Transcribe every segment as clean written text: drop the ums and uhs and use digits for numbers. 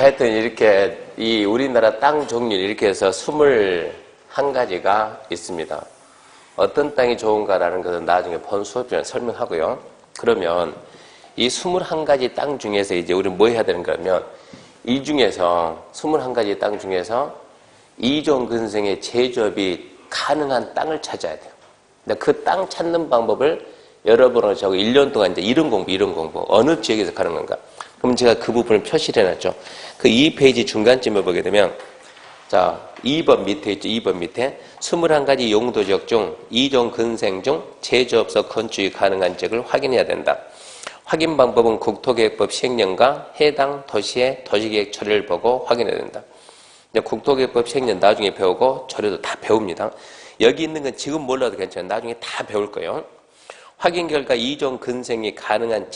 하여튼 이렇게 이 우리나라 땅 종류 이렇게 해서 21가지가 있습니다. 어떤 땅이 좋은가라는 것은 나중에 본 수업 중에 설명하고요. 그러면 이 21가지 땅 중에서 이제 우리는 뭐 해야 되는 거냐면 이 중에서 21가지 땅 중에서 이종근생의 제조업이 가능한 땅을 찾아야 돼요. 근데 그 땅 찾는 방법을 여러분은 저거 1년 동안 이제 이런 공부 어느 지역에서 가는 건가? 그럼 제가 그 부분을 표시를 해놨죠. 그 2페이지 중간쯤에 보게 되면 자 2번 밑에 있죠. 2번 밑에 21가지 용도 지역 중 이종 근생 중 제조업소 건축이 가능한 지역을 확인해야 된다. 확인 방법은 국토계획법 시행령과 해당 도시의 도시계획 처리를 보고 확인해야 된다. 국토계획법 시행령 나중에 배우고 처리도 다 배웁니다. 여기 있는 건 지금 몰라도 괜찮아요. 나중에 다 배울 거예요. 확인 결과 이종 근생이 가능한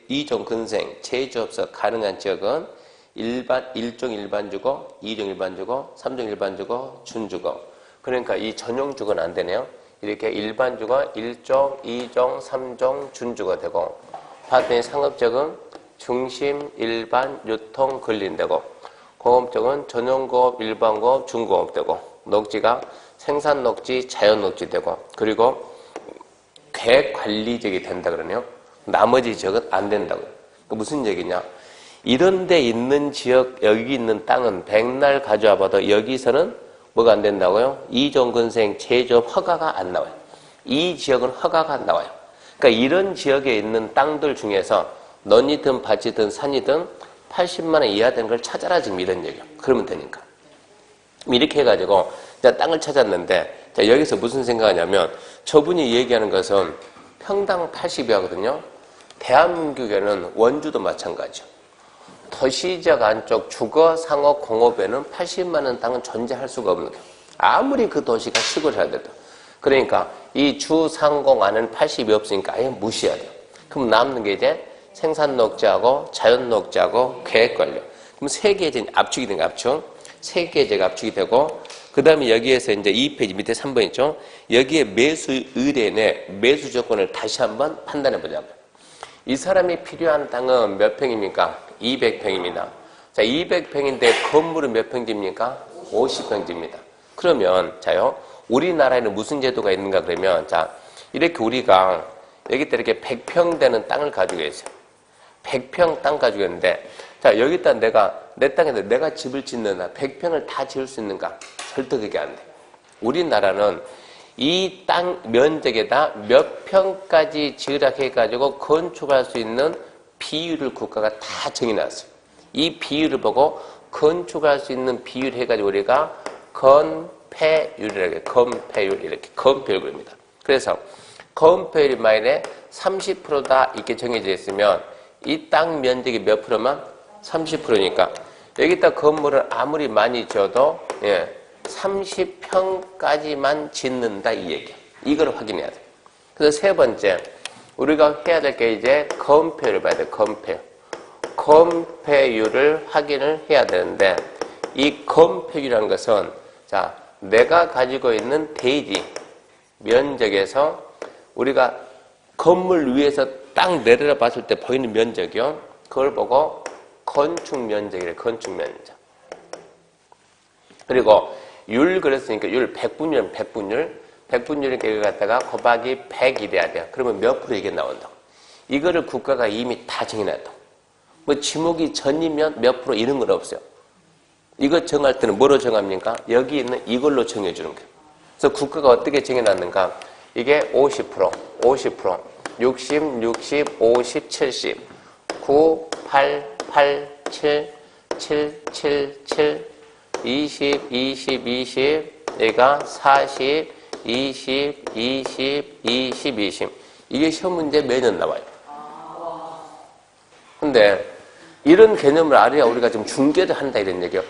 이종 근생 제조업소 가능한 지역은 1종 일반주거, 2종 일반주거, 3종 일반주거, 준주거. 그러니까 이 전용주거는 안 되네요. 이렇게 일반주거 1종, 2종, 3종, 준주거 되고 봤더니 상업적은 중심, 일반, 유통, 근린되고 공업적은 전용공업, 일반공업, 중공업 되고 녹지가 생산녹지, 자연녹지 되고 그리고 계획관리적이 된다 그러네요. 나머지 지역은 안 된다고요. 무슨 얘기냐? 이런 데 있는 지역, 여기 있는 땅은 백날 가져와 봐도 여기서는 뭐가 안 된다고요? 이종근생 제조업 허가가 안 나와요. 이 지역은 허가가 안 나와요. 그러니까 이런 지역에 있는 땅들 중에서 논이든 밭이든 산이든 80만 원 이하 되는 걸 찾아라 지금 이런 얘기예요. 그러면 되니까. 이렇게 해가지고 땅을 찾았는데 자, 여기서 무슨 생각하냐면 저분이 얘기하는 것은 평당 80이거든요. 대한민국에는 원주도 마찬가지죠. 도시지역 안쪽 주거, 상업, 공업에는 80만 원 땅은 존재할 수가 없는 거예요. 아무리 그 도시가 시골이라 돼도. 그러니까 이 주상공 안에는 80이 없으니까 아예 무시해야 돼요. 그럼 남는 게 이제 생산녹지하고 자연녹지하고 계획관리. 그럼 세 개의 압축이 된 압축. 세 개의 압축이 되고 그 다음에 여기에서 이제 2페이지 밑에 3번 있죠. 여기에 매수 의뢰인의 매수 조건을 다시 한번 판단해 보자고요. 이 사람이 필요한 땅은 몇 평입니까? 200평입니다. 자, 200평인데 건물은 몇 평지입니까? 50평지입니다. 그러면 자요. 우리나라에는 무슨 제도가 있는가 그러면 자, 이렇게 우리가 여기다 이렇게 100평 되는 땅을 가지고 있어요. 100평 땅 가지고 있는데 자, 여기다 내 땅에다 내가 집을 짓는다. 100평을 다 지을 수 있는가? 절대 그게 안 돼. 우리나라는 이 땅 면적에다 몇 평까지 지으라 해가지고 건축할 수 있는 비율을 국가가 다 정해놨어요. 이 비율을 보고 건축할 수 있는 비율 해가지고 우리가 건폐율이라고 해요. 건폐율 이렇게 건폐율 그럽니다. 그래서 건폐율이 만일에 30%다 이렇게 정해져 있으면 이 땅 면적이 몇 프로만? 30%니까 여기다 건물을 아무리 많이 지어도 30평까지만 짓는다 이 얘기야. 이걸 확인해야 돼. 그래서 세 번째 우리가 해야 될 게 이제 건폐율을 봐야 돼. 건폐율. 건폐율을 확인을 해야 되는데 이 건폐율이라는 것은 자 내가 가지고 있는 대지 면적에서 우리가 건물 위에서 딱 내려다 봤을 때 보이는 면적이요. 그걸 보고 건축 면적이래. 건축 면적. 그리고 율 그랬으니까 율 100분율 100분율이니까 이거 갖다가 곱하기 100이래야 돼요. 그러면 몇 프로 이게 나온다고. 이거를 국가가 이미 다 정해놨다고. 뭐 지목이 전이면 몇 프로 이런 건 없어요. 이거 정할 때는 뭐로 정합니까? 여기 있는 이걸로 정해주는 거예요. 그래서 국가가 어떻게 정해놨는가? 이게 50%, 50%, 60, 60, 50, 70, 9, 8, 8, 7, 7, 7, 7, 20, 20, 20, 얘가 40, 20, 20, 20, 20. 이게 시험 문제 매년 나와요. 근데 이런 개념을 알아야 우리가 좀 중개를 한다 이런 얘기요.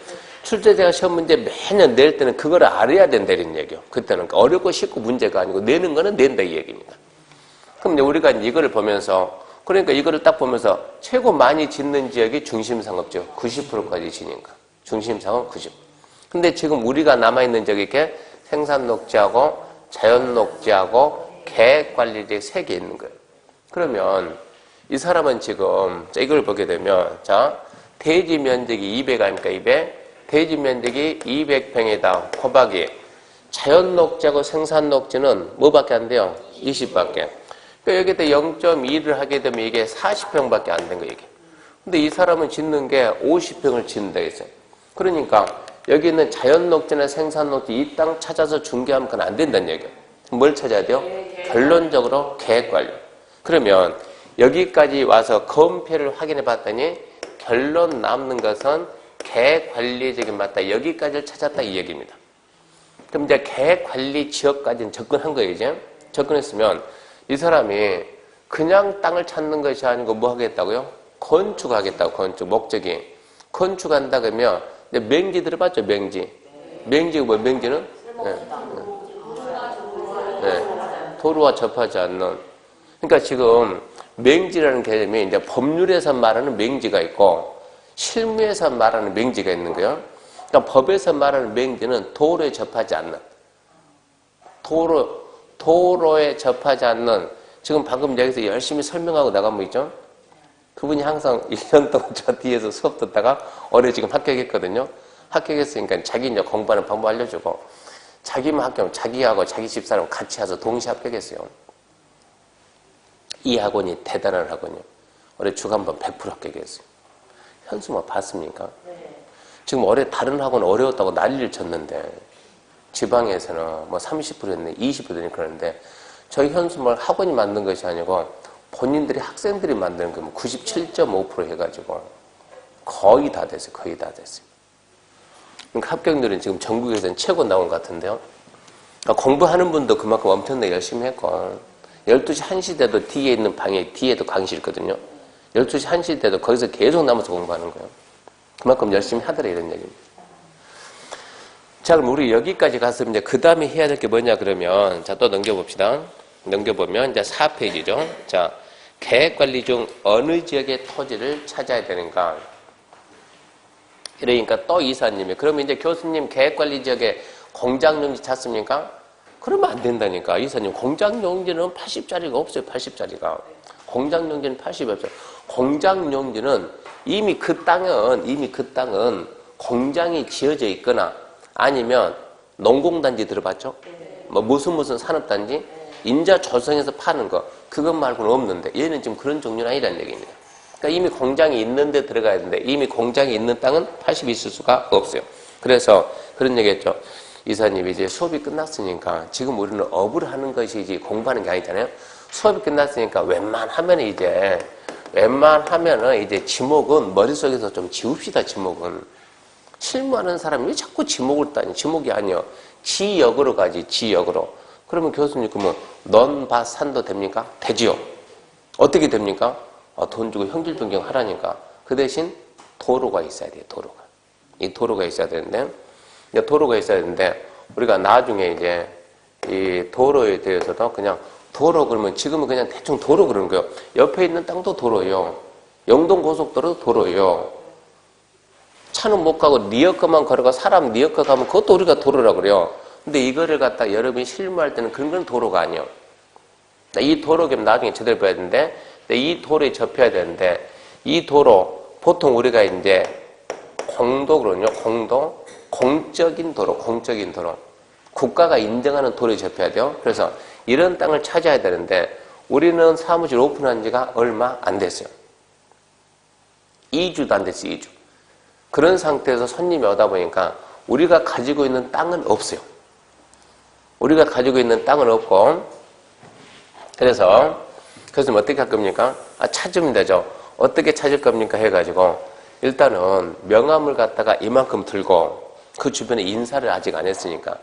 출제자가 시험 문제 매년 낼 때는 그걸 알아야 된다 이런 얘기요. 그때는 어렵고 쉽고 문제가 아니고 내는 거는 낸다 이 얘기입니다. 그럼 이제 우리가 이거를 보면서 그러니까 이거를 딱 보면서 최고 많이 짓는 지역이 중심상업지역 90%까지 지니까 중심상업 90%. 근데 지금 우리가 남아있는 지역이 이렇게 생산녹지하고 자연녹지하고 계획관리지역 3개 있는 거예요. 그러면 이 사람은 지금 이걸 보게 되면 자 대지 면적이 200 아닙니까? 200. 대지 면적이 200평이다. 곱하기 자연 녹지하고 생산 녹지는 뭐밖에 안 돼요? 20밖에. 그러니까 여기다 0.2를 하게 되면 이게 40평밖에 안 된 거예요, 이게. 근데 이 사람은 짓는 게 50평을 짓는다 했어요. 그러니까 여기 있는 자연 녹지나 생산 녹지 이 땅 찾아서 중개하면 그건 안 된다는 얘기예요. 뭘 찾아야 돼요? 결론적으로 계획 관리. 그러면 여기까지 와서 검표를 확인해 봤더니 결론 남는 것은 계획 관리적인 맞다. 여기까지를 찾았다 이 얘기입니다. 그럼 이제 계획 관리 지역까지는 접근한 거예요, 이제. 접근했으면 이 사람이 그냥 땅을 찾는 것이 아니고 뭐 하겠다고요? 건축하겠다고, 건축. 목적이. 건축한다 그러면 이제 맹지 들어봤죠, 맹지. 맹지가 뭐, 맹지는? 도로와 접하지 않는. 그러니까 지금 맹지라는 개념이 이제 법률에서 말하는 맹지가 있고 실무에서 말하는 맹지가 있는 거예요. 그러니까 법에서 말하는 맹지는 도로에 접하지 않는. 도로에 접하지 않는. 지금 방금 여기서 열심히 설명하고 나간 분 있죠? 그분이 항상 1년 동안 저 뒤에서 수업 듣다가 올해 지금 합격했거든요. 합격했으니까 자기 이제 공부하는 방법 알려주고 자기만 합격하면 자기하고 자기 집사람 같이 와서 동시에 합격했어요. 이 학원이 대단한 학원이에요. 올해 주간반 100% 합격했어요. 현수막 봤습니까? 지금 올해 다른 학원 어려웠다고 난리를 쳤는데 지방에서는 뭐 30%였네 20%였네 그러는데 저희 현수막 학원이 만든 것이 아니고 본인들이 학생들이 만드는 거면 97.5% 해가지고 거의 다 됐어요. 거의 다 됐어요. 그러니까 합격률은 지금 전국에서는 최고 나온 것 같은데요. 그러니까 공부하는 분도 그만큼 엄청나게 열심히 했고 12시 1시 돼도 뒤에 있는 방에 뒤에도 강의실 있거든요. 12시 1시 돼도 거기서 계속 남아서 공부하는 거예요. 그만큼 열심히 하더라 이런 얘기입니다. 자 그럼 우리 여기까지 갔으면 이제 그 다음에 해야 될 게 뭐냐 그러면 자 또 넘겨봅시다. 넘겨보면 이제 4페이지죠. 자 계획관리 중 어느 지역의 토지를 찾아야 되는가. 그러니까 또 이사님이 그러면 이제 교수님 계획관리 지역에 공장용지 찾습니까? 그러면 안 된다니까. 이사님 공장용지는 80짜리가 없어요. 80짜리가. 공장용지는 80이 없어요. 공장용지는 이미 그 땅은 공장이 지어져 있거나 아니면 농공단지 들어봤죠? 뭐 무슨 산업단지? 인자 조성해서 파는 거 그것 말고는 없는데 얘는 지금 그런 종류는 아니라는 얘기입니다. 그러니까 이미 공장이 있는데 들어가야 되는데 이미 공장이 있는 땅은 80이 있을 수가 없어요. 그래서 그런 얘기했죠. 이사님이 이제 수업이 끝났으니까 지금 우리는 업을 하는 것이지 공부하는 게 아니잖아요. 수업이 끝났으니까 웬만하면 이제 지목은 머릿속에서 좀 지웁시다. 지목은 실무하는 사람이 자꾸 지목을 따니 지목이 아니요. 지역으로 가지 지역으로. 그러면 교수님 그러면 논밭산도 됩니까? 되지요. 어떻게 됩니까? 돈 주고 형질 변경 하라니까. 그 대신 도로가 있어야 돼요. 도로가. 이 도로가 있어야 되는데 도로가 있어야 되는데 우리가 나중에 이제 이 도로에 대해서도 그냥 도로 그러면 지금은 그냥 대충 도로 그러는 거예요. 옆에 있는 땅도 도로예요. 영동고속도로도 도로예요. 차는 못 가고 리어커만 걸어가 사람 리어커 가면 그것도 우리가 도로라고 그래요. 근데 이거를 갖다 여러분이 실무할 때는 그런 건 도로가 아니에요. 이 도로 그럼 나중에 제대로 봐야 되는데 이 도로에 접해야 되는데 이 도로 보통 우리가 이제 공도 그러거든요. 공적인 도로. 국가가 인정하는 도로에 접해야 돼요. 그래서 이런 땅을 찾아야 되는데 우리는 사무실 오픈한 지가 얼마 안 됐어요. 2주도 안 됐어요. 2주. 그런 상태에서 손님이 오다 보니까 우리가 가지고 있는 땅은 없어요. 우리가 가지고 있는 땅은 없고 그래서 어떻게 할 겁니까? 찾으면 되죠. 어떻게 찾을 겁니까? 해가지고 일단은 명함을 갖다가 이만큼 들고 그 주변에 인사를 아직 안 했으니까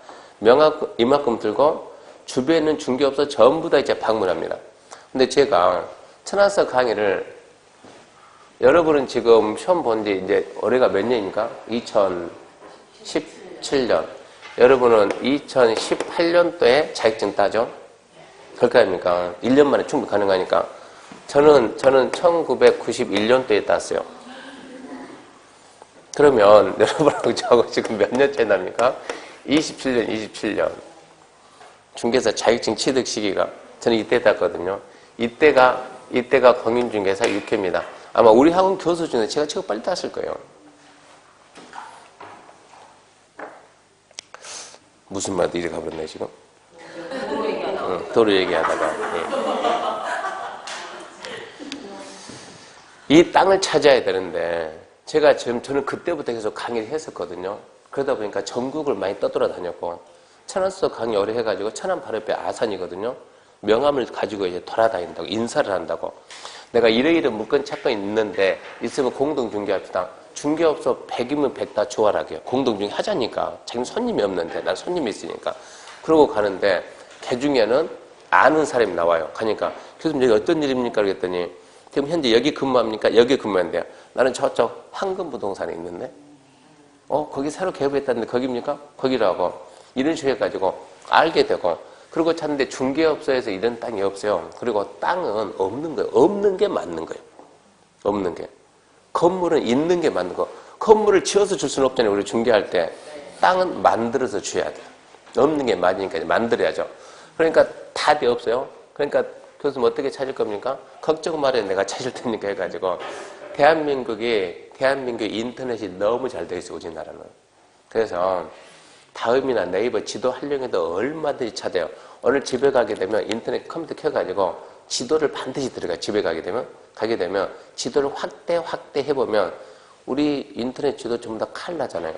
이만큼 들고 주변에 중개업소 전부 다 이제 방문합니다. 근데 제가 천안서 강의를 여러분은 지금 시험 본 지 이제 올해가 몇 년입니까? 2017년. 여러분은 2018년도에 자격증 따죠? 그럴까 아닙니까? 1년 만에 충분히 가능하니까. 저는 1991년도에 땄어요. 그러면 여러분하고 저하고 지금 몇 년째 납니까? 27년. 중개사 자격증 취득 시기가 저는 이때 땄거든요. 이때가 공인중개사 6회입니다. 아마 우리 학원 교수 중에 제가 최고 빨리 땄을 거예요. 무슨 말도 이래 가버렸네 지금. 도로 얘기하다가. 이 땅을 찾아야 되는데 제가 저는 그때부터 계속 강의를 했었거든요. 그러다 보니까 전국을 많이 떠돌아다녔고 천안서 강의 오래 해가지고 천안 바로 옆에 아산이거든요. 명함을 가지고 이제 돌아다닌다고 인사를 한다고. 내가 이러이러 물건 찾고 있는데 있으면 공동 중개합시다. 중개업소 100이면 100 다 조활하게요. 공동 중개 하자니까. 자기는 손님이 없는데 난 손님이 있으니까. 그러고 가는데 그 중에는 아는 사람이 나와요. 가니까 교수님 여기 어떤 일입니까? 그랬더니 지금 현재 여기 근무합니까? 여기 근무한대요. 나는 저쪽 황금부동산에 있는데 거기 새로 개업했다는데 거기입니까? 거기라고. 이런 식으로 해가지고 알게 되고 그리고 찾는데 중개업소에서 이런 땅이 없어요. 그리고 땅은 없는 거예요. 없는 게 맞는 거예요. 없는 게. 건물은 있는 게 맞는 거. 건물을 지어서 줄 수는 없잖아요. 우리 중개할 때. 땅은 만들어서 줘야 돼요. 없는 게 맞으니까 만들어야죠. 그러니까 답이 없어요. 그러니까 교수님 어떻게 찾을 겁니까? 걱정 말아요. 내가 찾을 테니까 해가지고 대한민국 인터넷이 너무 잘 돼 있어요. 우리나라는. 그래서 다음이나 네이버 지도 활용해도 얼마든지 찾아요. 오늘 집에 가게 되면 인터넷 컴퓨터 켜가지고 지도를 반드시 들어가요. 집에 가게 되면 지도를 확대 해보면 우리 인터넷 지도 전부 다 칼라잖아요.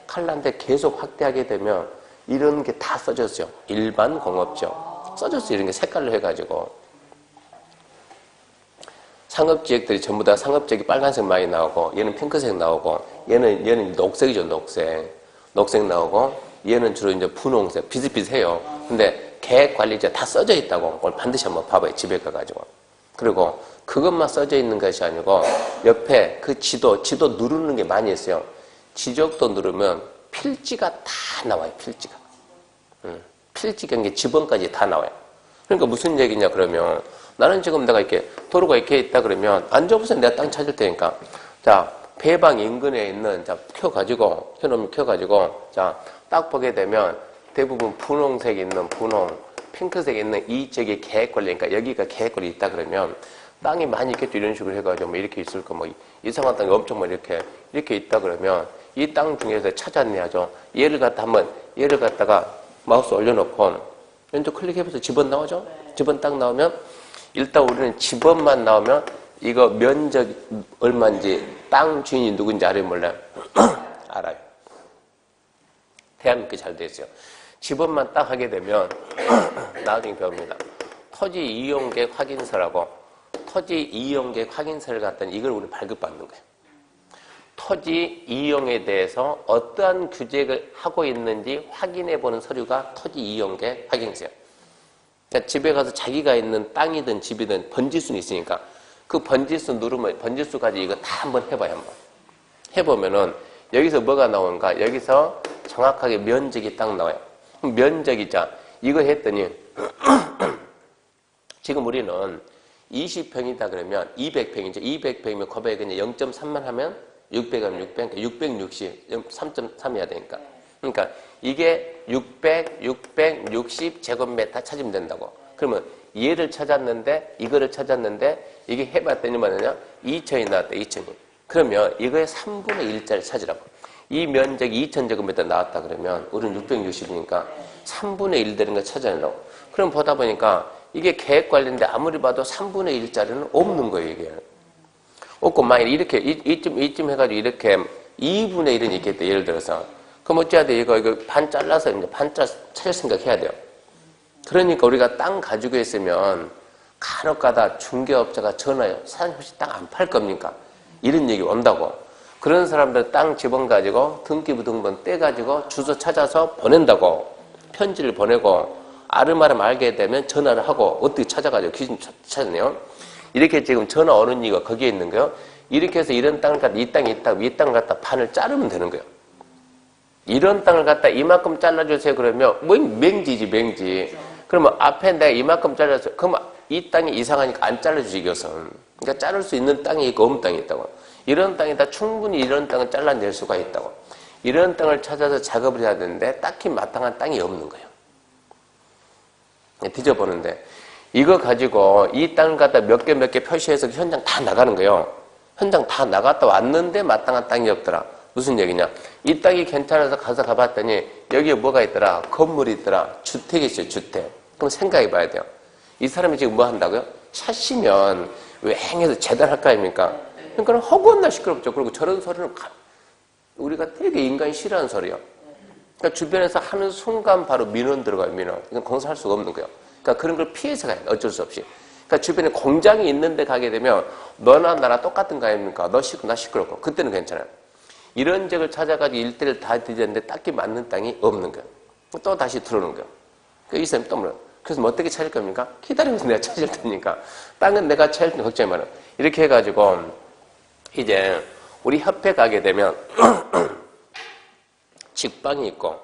칼라인데 계속 확대하게 되면 이런 게 다 써졌어요. 일반 공업지역 써졌어요. 이런 게 색깔로 해가지고 상업지역들이 전부 다 상업지역이 빨간색 많이 나오고 얘는 핑크색 나오고 얘는 녹색이죠. 녹색 나오고 얘는 주로 이제 분홍색 비슷비슷해요. 근데 계획관리자 다 써져 있다고 그걸 반드시 한번 봐봐요. 집에 가가지고. 그리고 그것만 써져 있는 것이 아니고 옆에 그 지도 누르는 게 많이 있어요. 지적도 누르면 필지가 다 나와요. 필지 경계 지번까지 다 나와요. 그러니까 무슨 얘기냐 그러면 나는 지금 내가 이렇게 도로가 이렇게 있다 그러면 앉아보세요. 내가 땅 찾을 테니까. 자, 배방 인근에 있는 켜놓으면 켜가지고 자, 딱 보게 되면 대부분 분홍색 있는 핑크색 있는 이 지역이 계획관리니까 여기가 계획관리 있다 그러면 땅이 많이 있겠죠. 이런 식으로 해가지고 뭐 이렇게 있을 거 뭐 이상한 땅이 엄청 많이 이렇게 있다 그러면 이 땅 중에서 찾아내야죠. 얘를 갖다가 마우스 올려놓고 왼쪽 클릭해보세요. 집원 나오죠? 집원 딱 나오면 일단 우리는 집원만 나오면 이거 면적 얼마인지 땅 주인이 누군지 알아요? 몰라요? 알아요. 대한민국이 잘 돼 있어요. 집원만 딱 하게 되면 나중에 배웁니다. 토지 이용계획 확인서라고 토지 이용계획 확인서를 갖다니 이걸 우리 발급받는 거예요. 토지 이용에 대해서 어떠한 규제를 하고 있는지 확인해보는 서류가 토지 이용계획 확인서예요. 그러니까 집에 가서 자기가 있는 땅이든 집이든 번지수는 있으니까 그 번지수 누르면 번지수 가지고 이거 다 한번 해봐요. 한번 해보면은 여기서 뭐가 나오는가? 여기서 정확하게 면적이 딱 나와요. 면적이자 이거 했더니 지금 우리는 20평이다 그러면 200평이죠. 200평이면 곱하기 0.3만 하면 600하면 600, 660, 3.3이어야 되니까. 그러니까 이게 660 제곱미터 찾으면 된다고. 그러면 얘를 찾았는데 이거를 찾았는데 이게 해봤더니 뭐냐? 2천이 나왔다. 2천이. 그러면 이거의 3분의 1짜리 찾으라고. 이 면적이 2,000제곱미터 나왔다 그러면 우리는 660이니까 3분의 1 되는 거 찾아내라고. 그럼 보다 보니까 이게 계획관리인데 아무리 봐도 3분의 1짜리는 없는 거예요. 이게. 없고 만약 이렇게 이쯤 해가지고 이렇게 2분의 1은 있겠다. 예를 들어서. 그럼 어찌해야 돼? 이거 반 잘라서 이제 반 찾을 생각해야 돼요. 그러니까 우리가 땅 가지고 있으면 간혹가다 중개업자가 전화해요. 사장님 혹시 땅 안 팔 겁니까? 이런 얘기 온다고. 그런 사람들 땅 집원 가지고 등기부 등본 떼가지고 주소 찾아서 보낸다고. 편지를 보내고 아름아름 알게 되면 전화를 하고 어떻게 찾아가지고 귀신 찾아내요. 이렇게 지금 전화 오는 이유가 거기에 있는 거예요. 이렇게 해서 이런 땅을 갖다 이 땅이 있다고 이 땅을 갖다 판을 자르면 되는 거예요. 이런 땅을 갖다 이만큼 잘라주세요 그러면 뭐 맹지지 맹지. 그러면 앞에 내가 이만큼 잘라서 그러면 이 땅이 이상하니까 안 잘라주지 이것은. 그러니까 자를 수 있는 땅이 있고 없는 땅이 있다고. 이런 땅에다 충분히 이런 땅을 잘라낼 수가 있다고. 이런 땅을 찾아서 작업을 해야 되는데 딱히 마땅한 땅이 없는 거예요. 뒤져보는데 이거 가지고 이 땅을 갖다 몇 개 표시해서 현장 다 나가는 거예요. 현장 다 나갔다 왔는데 마땅한 땅이 없더라. 무슨 얘기냐? 이 땅이 괜찮아서 가서 가봤더니 여기에 뭐가 있더라? 건물이 있더라. 주택이 있어요. 주택. 그럼 생각해 봐야 돼요. 이 사람이 지금 뭐 한다고요? 샷이면 왜 행해서 재단할 거 아닙니까? 그러니까 허구한 시끄럽죠. 그리고 저런 소리는 우리가 되게 인간이 싫어하는 소리예요. 그러니까 주변에서 하는 순간 바로 민원 들어가요. 민원. 이건 공사할 수가 없는 거예요. 그러니까 그런 걸 피해서 가야 돼. 어쩔 수 없이. 그러니까 주변에 공장이 있는데 가게 되면 너나 나나 똑같은 거 아닙니까? 너 시끄럽고 나 시끄럽고. 그때는 괜찮아요. 이런 적을 찾아가지고 일대를 다 뒤졌는데 딱히 맞는 땅이 없는 거예요. 또 다시 들어오는 거예요. 이 사람이 또 뭐래요? 그래서 뭐 어떻게 찾을 겁니까? 기다리면서 내가 찾을 테니까. 땅은 내가 찾을 테니까 걱정이 많아요. 이렇게 해가지고 이제 우리 협회 가게 되면 직방이 있고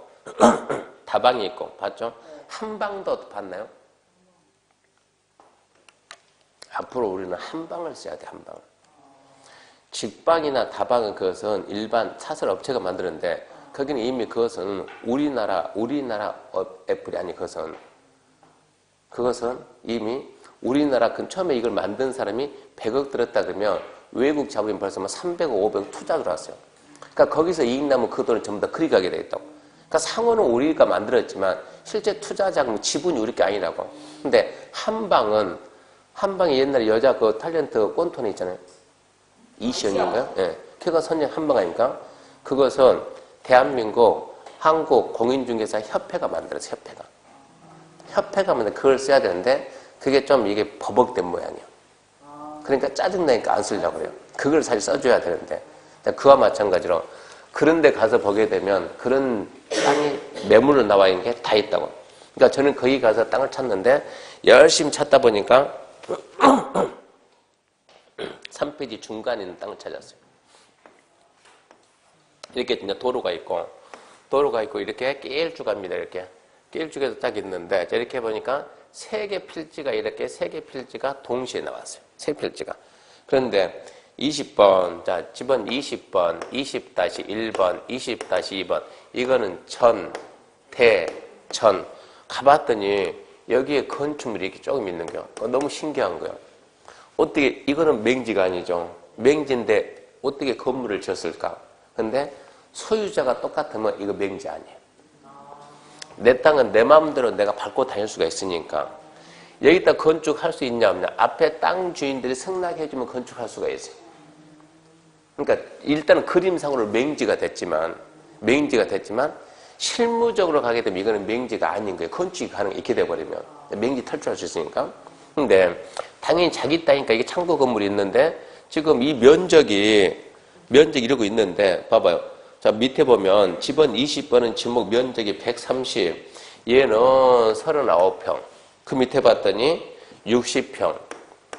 다방이 있고 봤죠? 한방도 봤나요? 앞으로 우리는 한방을 써야 돼. 한방. 직방이나 다방은 그것은 일반 사설 업체가 만드는데 거기는 이미 그것은 우리나라 애플이 아니 그것은 이미 우리나라 처음에 이걸 만든 사람이 100억 들었다 그러면 외국 자본이 벌써 300억, 500억 투자 들어왔어요. 그러니까 거기서 이익 나면 그 돈은 전부 다 그리 가게 돼 있다고. 그러니까 상호는 우리가 만들었지만 실제 투자 자금 지분이 우리 게 아니라고. 근데 한방이 옛날에 여자 그 탤런트 꼰톤에 있잖아요. 이시연인가요? 예. 걔가 선정 한방 아닙니까? 그것은 대한민국 한국 공인중개사 협회가 만들었어요. 협회가 만든 그걸 써야 되는데 그게 좀 이게 버벅된 모양이에요. 그러니까 짜증나니까 안 쓰려고 그래요. 그걸 사실 써줘야 되는데 그와 마찬가지로 그런 데 가서 보게 되면 그런 땅이 매물로 나와 있는 게 다 있다고. 그러니까 저는 거기 가서 땅을 찾는데 열심히 찾다 보니까 3페이지 중간에 있는 땅을 찾았어요. 이렇게 이제 도로가 있고 이렇게 깨일쭉합니다. 이렇게 깨일쭉에서 딱 있는데 이렇게 보니까 세 개 필지가 동시에 나왔어요. 세 필지가. 그런데 20번, 자, 집은 20번, 20-1번, 20-2번. 이거는 천. 가봤더니 여기에 건축물이 이렇게 조금 있는 거예요. 너무 신기한 거예요. 어떻게, 이거는 맹지가 아니죠. 맹지인데 어떻게 건물을 지었을까? 근데 소유자가 똑같으면 이거 맹지 아니에요. 내 땅은 내 마음대로 내가 밟고 다닐 수가 있으니까 여기다 건축할 수 있냐 없냐. 앞에 땅 주인들이 승낙해주면 건축할 수가 있어요. 그러니까 일단은 그림상으로 맹지가 됐지만 실무적으로 가게 되면 이거는 맹지가 아닌 거예요. 건축이 가능해. 이렇게 돼버리면 맹지 탈출할 수 있으니까. 근데 당연히 자기 땅이니까 이게 창고 건물이 있는데 지금 이 면적이 이러고 있는데 봐봐요. 자, 밑에 보면 집은 20번은 지목 면적이 130, 얘는 39평. 그 밑에 봤더니 60평.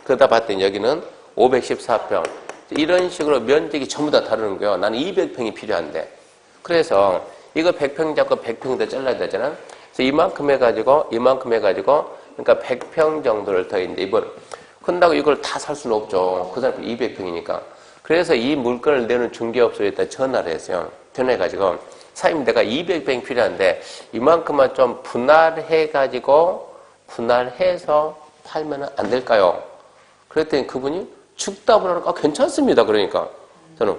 그러다 봤더니 여기는 514평. 이런 식으로 면적이 전부 다 다르는 거예요. 나는 200평이 필요한데. 그래서 이거 100평 잡고 100평 더 잘라야 되잖아. 그래서 이만큼 해가지고 그러니까 100평 정도를 더 이제 근다고 이걸 다 살 수는 없죠. 그 사람 200평이니까. 그래서 이 물건을 내는 중개업소에다 전화를 했어요. 전화해가지고 사장님 내가 200평 필요한데 이만큼만 좀 분할해서 팔면 안 될까요? 그랬더니 그분이 죽답을 하니까 괜찮습니다. 그러니까 저는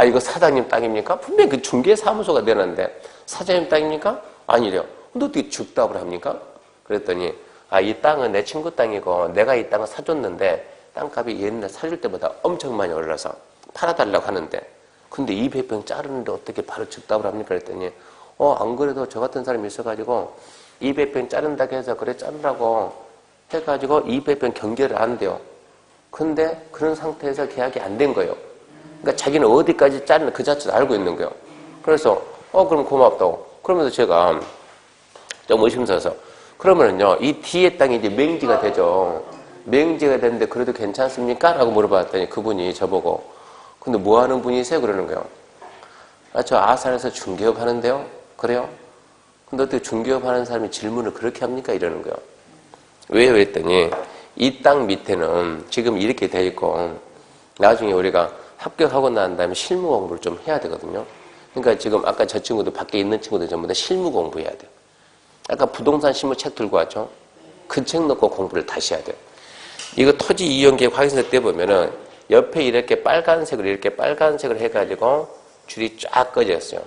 이거 사장님 땅입니까? 분명히 그 중개사무소가 내놨는데 사장님 땅입니까? 아니래요. 근데 어떻게 죽답을 합니까? 그랬더니 이 땅은 내 친구 땅이고 내가 이 땅을 사줬는데 땅값이 옛날 사줄 때보다 엄청 많이 올라서 팔아달라고 하는데 근데 200평 자르는데 어떻게 바로 즉답을 합니까? 그랬더니 안 그래도 저 같은 사람이 있어가지고 200평 자른다고 해서 그래 자르라고 해가지고 200평 경계를 안 돼요. 근데 그런 상태에서 계약이 안 된 거예요. 그러니까 자기는 어디까지 자르는 그 자체도 알고 있는 거예요. 그래서 그럼 고맙다고. 그러면서 제가 좀 의심스러워서 그러면은요 이 뒤에 땅이 이제 맹지가 되죠. 맹지가 되는데 그래도 괜찮습니까? 라고 물어봤더니 그분이 저보고 근데 뭐 하는 분이세요? 그러는 거예요. 저 아산에서 중개업 하는데요. 그래요? 근데 어떻게 중개업 하는 사람이 질문을 그렇게 합니까? 이러는 거예요. 왜요? 했더니 이 땅 밑에는 지금 이렇게 돼 있고 나중에 우리가 합격하고 난 다음에 실무 공부를 좀 해야 되거든요. 그러니까 지금 아까 저 친구도 밖에 있는 친구들 전부 다 실무 공부해야 돼요. 아까 부동산 실무 책 들고 왔죠? 그 책 놓고 공부를 다시 해야 돼요. 이거 토지 이용 계획 확인서 때 보면은 옆에 이렇게 빨간색으로 해가지고 줄이 쫙 꺼져 있어요.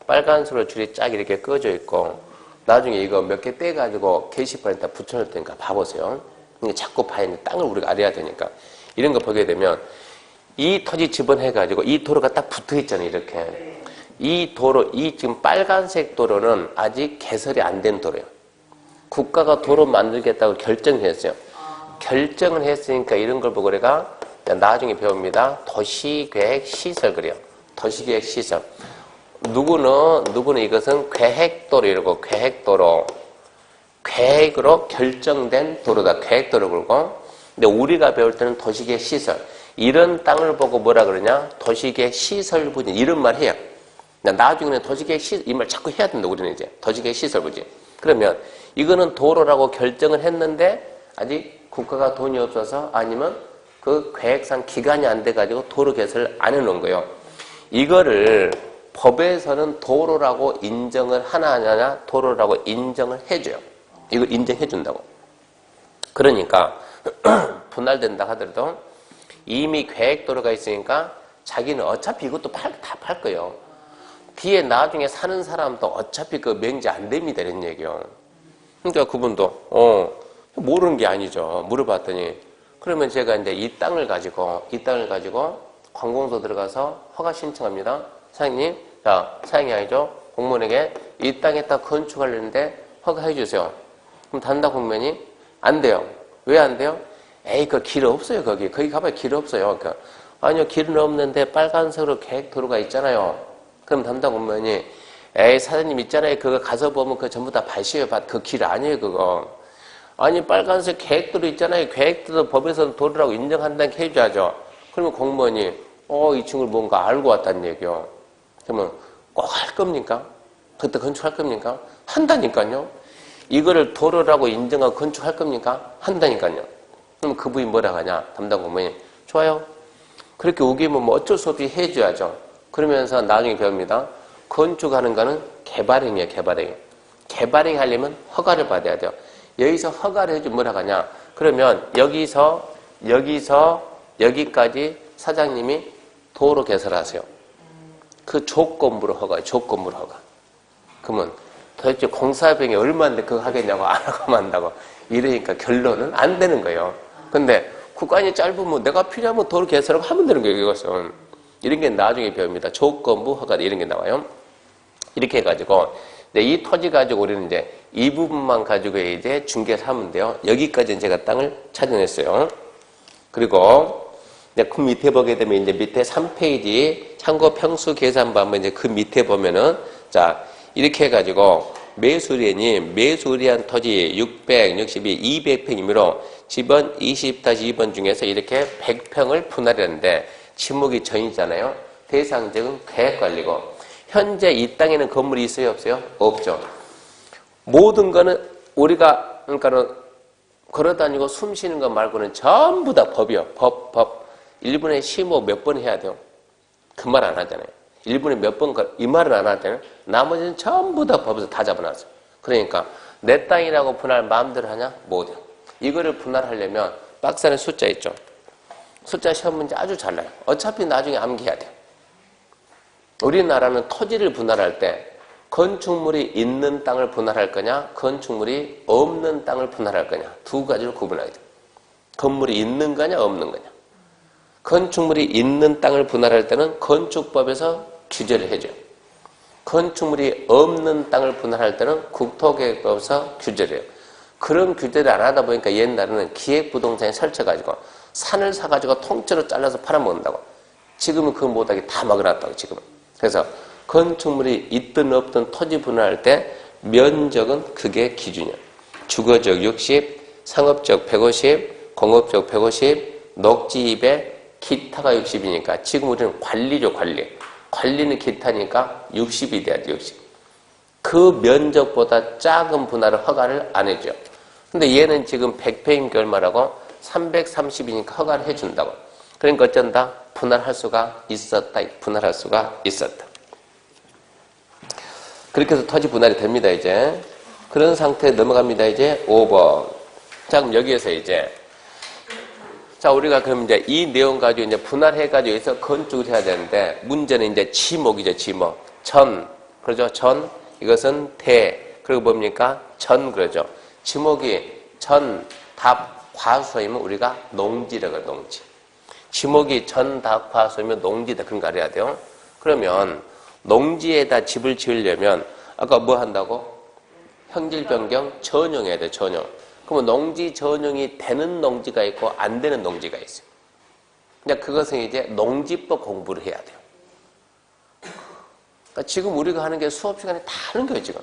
빨간색으로 줄이 쫙 이렇게 꺼져 있고, 나중에 이거 몇 개 떼가지고 게시판에다 붙여놓을 테니까 봐보세요. 자꾸 봐야 되는데 땅을 우리가 알아야 되니까. 이런 거 보게 되면, 이 토지 지분해가지고 이 도로가 딱 붙어 있잖아요, 이렇게. 이 도로, 이 지금 빨간색 도로는 아직 개설이 안 된 도로예요. 국가가 도로 만들겠다고 결정했어요. 결정을 했으니까 이런 걸 보고 우리가 나중에 배웁니다. 도시계획 시설 그래요. 도시계획 시설. 누구는 이것은 계획도로 이러고, 계획도로. 계획으로 결정된 도로다. 계획도로 그러고. 근데 우리가 배울 때는 도시계획 시설. 이런 땅을 보고 뭐라 그러냐? 도시계획 시설 부지. 이런 말 해요. 나중에는 도시계획 시설, 이 말 자꾸 해야 된다, 우리는 이제. 도시계획 시설 부지. 그러면 이거는 도로라고 결정을 했는데 아직 국가가 돈이 없어서 아니면 그 계획상 기간이 안 돼가지고 도로 개설을 안 해놓은 거예요. 이거를 법에서는 도로라고 인정을 하냐, 도로라고 인정을 해줘요. 이걸 인정해준다고. 그러니까 분할된다 하더라도 이미 계획도로가 있으니까 자기는 어차피 이것도 다 팔 거예요. 뒤에 나중에 사는 사람도 어차피 그 명제 안 됩니다, 이런 얘기요. 그러니까 그분도 모르는 게 아니죠. 물어봤더니 그러면 제가 이제 이 땅을 가지고 관공서 들어가서 허가 신청합니다. 사장님, 자, 사장이 아니죠. 공무원에게 이 땅에 딱 건축하려는데 허가해 주세요. 그럼 단다 공무원이 안 돼요. 왜 안 돼요? 에이, 그 길 없어요, 거기 가봐야 길 없어요. 그러니까 아니요, 길은 없는데 빨간색으로 계획도로가 있잖아요. 그럼 담당 공무원이 에이, 사장님 있잖아요. 그거 가서 보면 그거 전부 다 밭이에요, 밭. 그 길 아니에요, 그거. 아니, 빨간색 계획도로 있잖아요. 계획도로 법에서는 도로라고 인정한다는 게 해줘야죠. 그러면 공무원이 이 친구를 뭔가 알고 왔다는 얘기요. 그러면 꼭 할 겁니까? 그때 건축할 겁니까? 한다니까요. 이거를 도로라고 인정하고 건축할 겁니까? 한다니까요. 그럼 그분이 뭐라 하냐? 담당 공무원이 좋아요. 그렇게 우기면 뭐 어쩔 수 없이 해줘야죠. 그러면서 나중에 배웁니다. 건축하는 거는 개발행위예요, 개발행위. 개발행위 하려면 허가를 받아야 돼요. 여기서 허가를 해주면 뭐라 하냐? 그러면 여기서 여기까지 사장님이 도로 개설하세요. 그 조건부로 허가예요, 조건부로 허가. 그러면 도대체 공사비용이 얼마인데 그거 하겠냐고 안 하고 만다고. 이러니까 결론은 안 되는 거예요. 근데 구간이 짧으면 내가 필요하면 도로 개설하고 하면 되는 거예요, 이것은. 이런 게 나중에 배웁니다. 조건부 허가 이런 게 나와요. 이렇게 해가지고 이 토지 가지고 우리는 이제 이 부분만 가지고 이제 중개를 하면 돼요. 여기까지 제가 땅을 찾아냈어요. 그리고 이제 그 밑에 보게 되면 이제 밑에 3페이지 참고 평수 계산부 한번 이제 그 밑에 보면은 자 이렇게 해가지고 매수리인이 매수리한 토지 662, 200평이므로 집은 20-2번 중에서 이렇게 100평을 분할했는데 지목이 전이잖아요. 대상적은 계획관리고 현재 이 땅에는 건물이 있어요, 없어요? 없죠. 모든 거는 우리가 그러니까는 걸어다니고 숨 쉬는 것 말고는 전부 다 법이요. 법. 1분에 15 몇 번 해야 돼요. 그 말 안 하잖아요. 1분에 몇 번, 이 말은 안 하잖아요. 나머지는 전부 다 법에서 다 잡아놨어요. 그러니까 내 땅이라고 분할 마음대로 하냐? 못 해요. 이거를 분할하려면 박스 안에 숫자 있죠. 숫자 시험 문제 아주 잘 나요. 어차피 나중에 암기해야 돼요. 우리나라는 토지를 분할할 때 건축물이 있는 땅을 분할할 거냐, 건축물이 없는 땅을 분할할 거냐, 두 가지를 구분해야 돼요. 건물이 있는 거냐, 없는 거냐. 건축물이 있는 땅을 분할할 때는 건축법에서 규제를 해줘요. 건축물이 없는 땅을 분할할 때는 국토계획법에서 규제를 해요. 그런 규제를 안 하다 보니까 옛날에는 기획부동산에 설쳐가지고 산을 사가지고 통째로 잘라서 팔아먹는다고. 지금은 그거 못하게 다 막아놨다고, 지금은. 그래서 건축물이 있든 없든 토지 분할할 때 면적은 그게 기준이에요. 주거적 60, 상업적 150, 공업적 150, 녹지 200, 기타가 60이니까 지금 우리는 관리죠, 관리. 관리는 기타니까 60이 돼야 돼, 60. 그 면적보다 작은 분할을 허가를 안 해줘요. 근데 얘는 지금 100평이니까 얼마라고? 330이니까 허가를 해준다고. 그러니까 어쩐다? 분할할 수가 있었다. 분할할 수가 있었다. 그렇게 해서 토지 분할이 됩니다, 이제. 그런 상태에 넘어갑니다, 이제. 5번. 자, 그럼 여기에서 이제. 자, 우리가 그럼 이제 이 내용 가지고 이제 분할해가지고 해서 건축을 해야 되는데, 문제는 이제 지목이죠, 지목. 전, 그러죠? 전, 이것은 대, 그리고 뭡니까? 전, 그러죠? 지목이 전, 답, 과수이면 우리가 농지라고 해요, 농지. 지목이 전, 답, 과수이면 농지다. 그런 거 알아야 돼요. 그러면 농지에다 집을 지으려면 아까 뭐 한다고? 형질 변경 전용해야 돼, 전용. 그러면 농지 전용이 되는 농지가 있고 안 되는 농지가 있어요. 근데 그것은 이제 농지법 공부를 해야 돼요. 그러니까 지금 우리가 하는 게 수업 시간에 다 하는 거예요, 지금.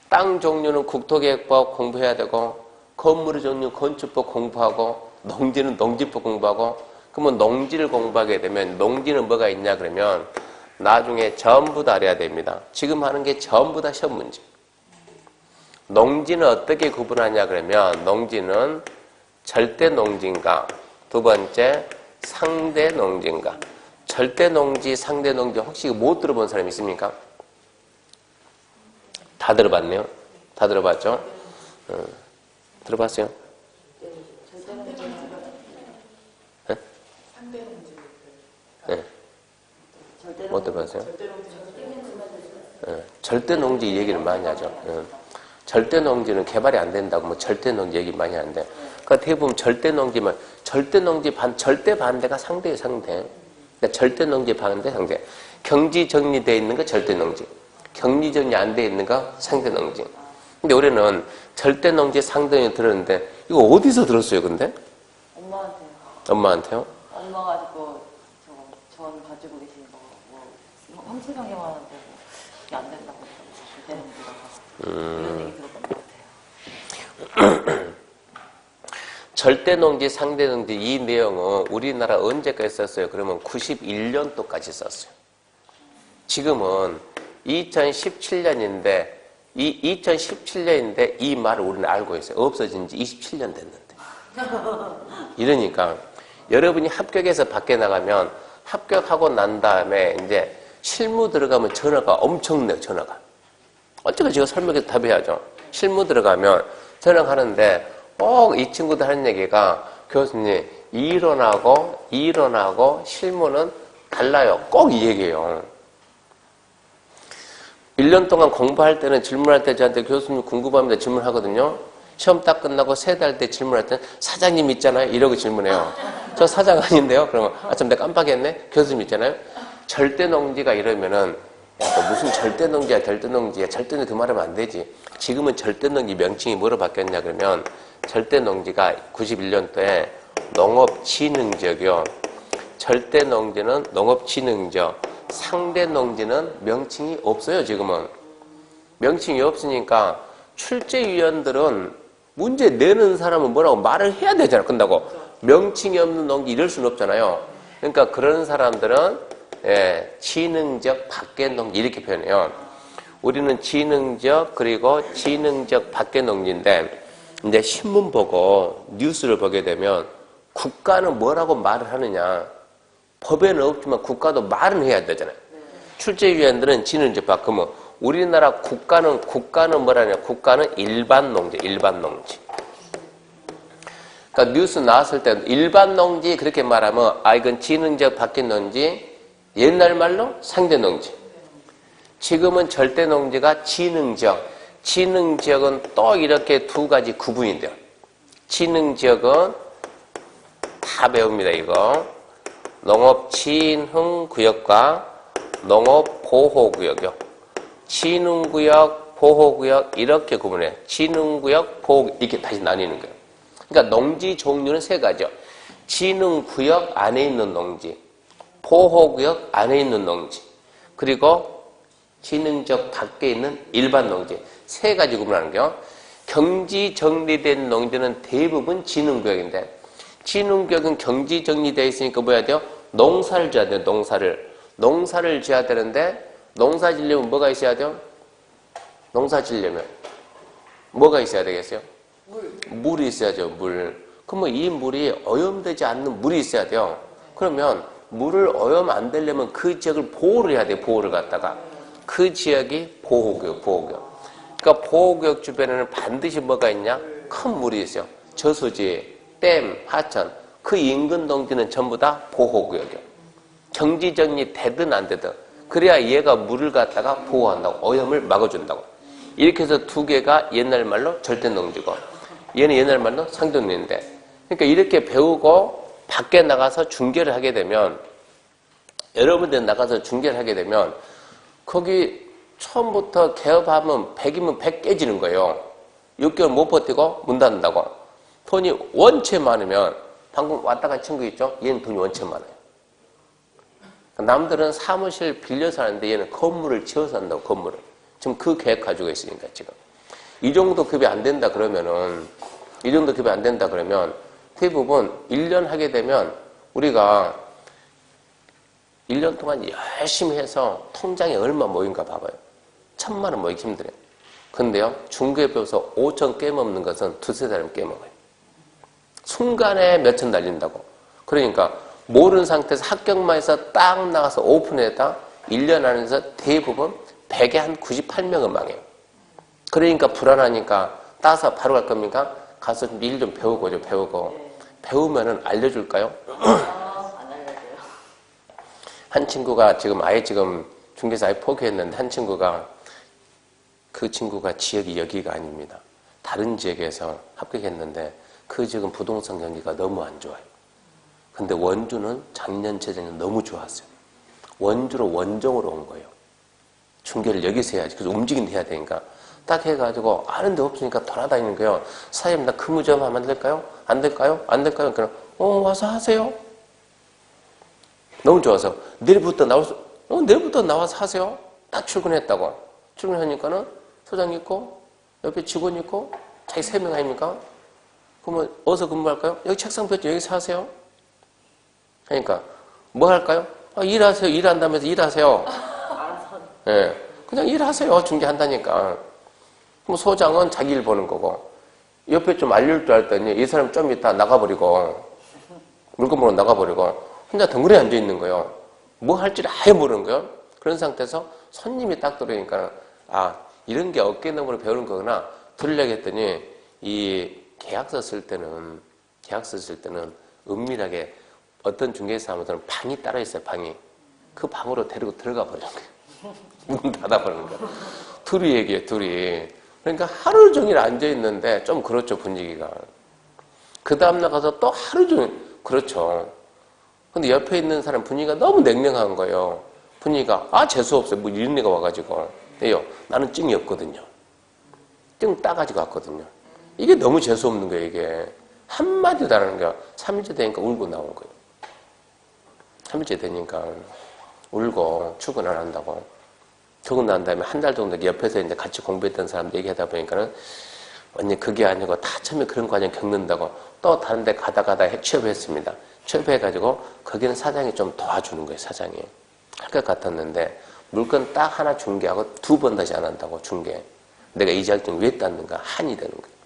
땅 종류는 국토계획법 공부해야 되고, 건물의 종류 건축법 공부하고, 농지는 농지법 공부하고, 그러면 농지를 공부하게 되면 농지는 뭐가 있냐 그러면 나중에 전부 다 알아야 됩니다. 지금 하는 게 전부 다 시험 문제. 농지는 어떻게 구분하냐 그러면 농지는 절대 농지인가, 두 번째 상대 농지인가. 절대 농지, 상대 농지 혹시 못 들어본 사람 있습니까? 다 들어봤네요. 다 들어봤죠? 들어봤어요? 네? 네. 못 들어봤어요? 절대 농지 얘기를 많이 하죠. 절대 농지는 개발이 안 된다고 뭐 절대 농지 얘기 많이 하는데, 그러니까 대부분 절대 농지만 절대 농지 절대 반대가 상대예요, 상대. 그러니까 절대 농지 반대, 상대. 경지 정리되어 있는 거 절대 농지, 경지 정리 안 돼 있는 거 상대 농지. 근데 올해는 절대 농지 상대 들었는데 이거 어디서 들었어요, 근데? 엄마한테요. 엄마한테요? 엄마가 전 가지고 계신 황치경영하는데 이게 안 된다고 절대 농지가 이런 얘기 들었던 것 같아요. 절대 농지, 상대 농지 이 내용은 우리나라 언제까지 썼어요? 그러면 91년도까지 썼어요. 지금은 2017년인데 이 말을 우리는 알고 있어요. 없어진 지 27년 됐는데. 이러니까 여러분이 합격해서 밖에 나가면 합격하고 난 다음에 이제 실무 들어가면 전화가 엄청나요, 전화가. 어쩌고 제가 설명해서 답해야죠. 실무 들어가면 전화하는데 이 친구들 하는 얘기가 교수님 이론하고 실무는 달라요. 꼭 이 얘기예요. 1년 동안 공부할 때는 질문할 때 저한테 교수님 궁금합니다 질문하거든요. 시험 딱 끝나고 3달 때 질문할 때는 사장님 있잖아요. 이러고 질문해요. 저 사장 아닌데요. 그러면 참 내가 깜빡했네. 교수님 있잖아요. 절대 농지가 이러면은 무슨 절대 농지야, 절대 농지야. 절대 농지 그 말하면 안 되지. 지금은 절대 농지 명칭이 뭐로 바뀌었냐 그러면 절대 농지가 91년도에 농업진흥지역이요. 절대 농지는 농업진흥지역. 상대 농지는 명칭이 없어요, 지금은. 명칭이 없으니까 출제위원들은 문제 내는 사람은 뭐라고 말을 해야 되잖아, 끝나고. 명칭이 없는 농지 이럴 수는 없잖아요. 그러니까 그런 사람들은 지능적 밖의 농지 이렇게 표현해요. 우리는 지능적 그리고 지능적 밖의 농지인데 이제 신문 보고 뉴스를 보게 되면 국가는 뭐라고 말을 하느냐. 법에는 없지만 국가도 말은 해야 되잖아요. 출제위원들은 지능적 밖. 그러면 우리나라 국가는 뭐라냐. 국가는 일반 농지. 그러니까 뉴스 나왔을 때 일반 농지 그렇게 말하면 이건 지능적 밖의 농지. 옛날 말로 상대 농지. 지금은 절대 농지가 지능지역. 지능지역은 또 이렇게 두 가지 구분이 돼요. 지능지역은 다 배웁니다, 이거. 농업진흥구역과 농업보호구역이요. 진흥구역, 보호구역 이렇게 구분해요. 진흥구역, 보호구역 이렇게 다시 나뉘는 거예요. 그러니까 농지 종류는 3가지요. 진흥구역 안에 있는 농지, 보호구역 안에 있는 농지, 그리고 진흥적 밖에 있는 일반 농지 3가지 구분하는 거예요. 경지 정리된 농지는 대부분 진흥구역인데 진흥구역은 경지 정리되어 있으니까 뭐 해야 돼요? 농사를 지어야 돼요. 농사를 지어야 되는데 농사 지려면 뭐가 있어야 돼요? 농사 지려면 뭐가 있어야 되겠어요? 물이 있어야죠. 물. 그러면 이 물이 오염되지 않는 물이 있어야 돼요. 그러면 물을 오염 안 되려면 그 지역을 보호를 해야 돼요. 보호를 갖다가. 그 지역이 보호구역. 그러니까 보호구역 주변에는 반드시 뭐가 있냐? 큰 물이 있어요. 저수지, 댐, 하천. 그 인근 농지는 전부 다 보호구역이에요. 경지정리 되든 안 되든 그래야 얘가 물을 갖다가 보호한다고, 오염을 막아준다고. 이렇게 해서 두 개가 옛날 말로 절대농지고 얘는 옛날 말로 상등리인데, 그러니까 이렇게 배우고 밖에 나가서 중계를 하게 되면, 여러분들 나가서 중계를 하게 되면 거기 처음부터 개업하면 100이면 100 깨지는 거예요. 6개월 못 버티고 문 닫는다고. 돈이 원체 많으면, 방금 왔다 간 친구 있죠? 얘는 돈이 원체 많아요. 남들은 사무실 빌려서 하는데 얘는 건물을 지어서 한다고, 건물을. 지금 그 계획 가지고 있으니까 지금. 이 정도 급이 안 된다 그러면은, 이 정도 급이 안 된다 그러면 대부분 1년 하게 되면 우리가 1년 동안 열심히 해서 통장에 얼마 모인가 봐봐요. 1000만 원 모이기 힘들어요. 근데요, 중개에 배워서 5천 깨먹는 것은 두세 달이면 깨먹어요. 순간에 몇천 날린다고. 그러니까 모르는 상태에서 합격만 해서 딱 나가서 오픈했다 1년 안에서 대부분 100에 한 98명은 망해요. 그러니까 불안하니까 따서 바로 갈 겁니까? 가서 일 좀 배우고 좀 배우고. 네. 배우면은 알려줄까요? 안 알려줘요. 한 친구가 지금 아예 지금 중개사 아예 포기했는데, 한 친구가, 그 친구가 지역이 여기가 아닙니다. 다른 지역에서 합격했는데 그 지역은 부동산 경기가 너무 안 좋아요. 근데 원주는 작년 재작년 너무 좋았어요. 원주로 원정으로 온 거예요. 중개를 여기서 해야지. 그래서 움직인데 해야 되니까. 딱 해가지고 아는 데 없으니까 돌아다니는 거예요. 사장님 나 근무 좀 하면 안 될까요? 안 될까요? 안 될까요? 그냥 와서 하세요. 너무 좋아서 내일부터 내일부터 나와서 하세요. 딱 출근했다고. 출근하니까는 소장 있고 옆에 직원 있고 자기 3명 아닙니까? 그러면 어디서 근무할까요? 여기 책상 폈죠. 여기서 하세요. 그러니까 뭐 할까요? 일하세요. 일한다면서 일하세요. 알아서. 예, 그냥 일하세요. 중개한다니까. 그럼 소장은 자기 일 보는 거고, 옆에 좀 알릴 줄 알았더니 이 사람 좀 이따 나가버리고, 물건 보러 나가버리고 혼자 덩그리 앉아있는 거예요. 뭐 할지를 아예 모르는 거예요. 그런 상태에서 손님이 딱 들어오니까 이런 게 어깨너머로 배우는 거구나. 들으려고 했더니 이 계약서 쓸 때는 은밀하게 어떤 중개사무소는 방이 따로 있어요. 방이. 그 방으로 데리고 들어가 버리는 거예요. 문 닫아버리는 거예요. 둘이 얘기해, 둘이. 그러니까 하루 종일 앉아있는데 좀 그렇죠, 분위기가. 그 다음 나가서 또 하루 종일, 그렇죠. 근데 옆에 있는 사람 분위기가 너무 냉랭한 거예요. 분위기가, 재수없어요. 뭐 이런 애가 와가지고. 예요. 나는 증이 없거든요. 증 따가지고 왔거든요. 이게 너무 재수없는 거예요, 이게. 한마디도 안 하는 거야. 3일째 되니까 울고 나온 거예요. 3일째 되니까 울고 출근 안 한다고. 출근 난 다음에 한 달 정도 옆에서 이제 같이 공부했던 사람들 얘기하다 보니까는 완전 그게 아니고 다 처음에 그런 과정 겪는다고 또 다른 데 가다 취업했습니다. 취업해가지고 거기는 사장이 좀 도와주는 거예요, 사장이. 할 것 같았는데 물건 딱 하나 중개하고 2번 다시 안 한다고, 중개. 내가 이 자격증 왜 땄는가? 한이 되는 거예요.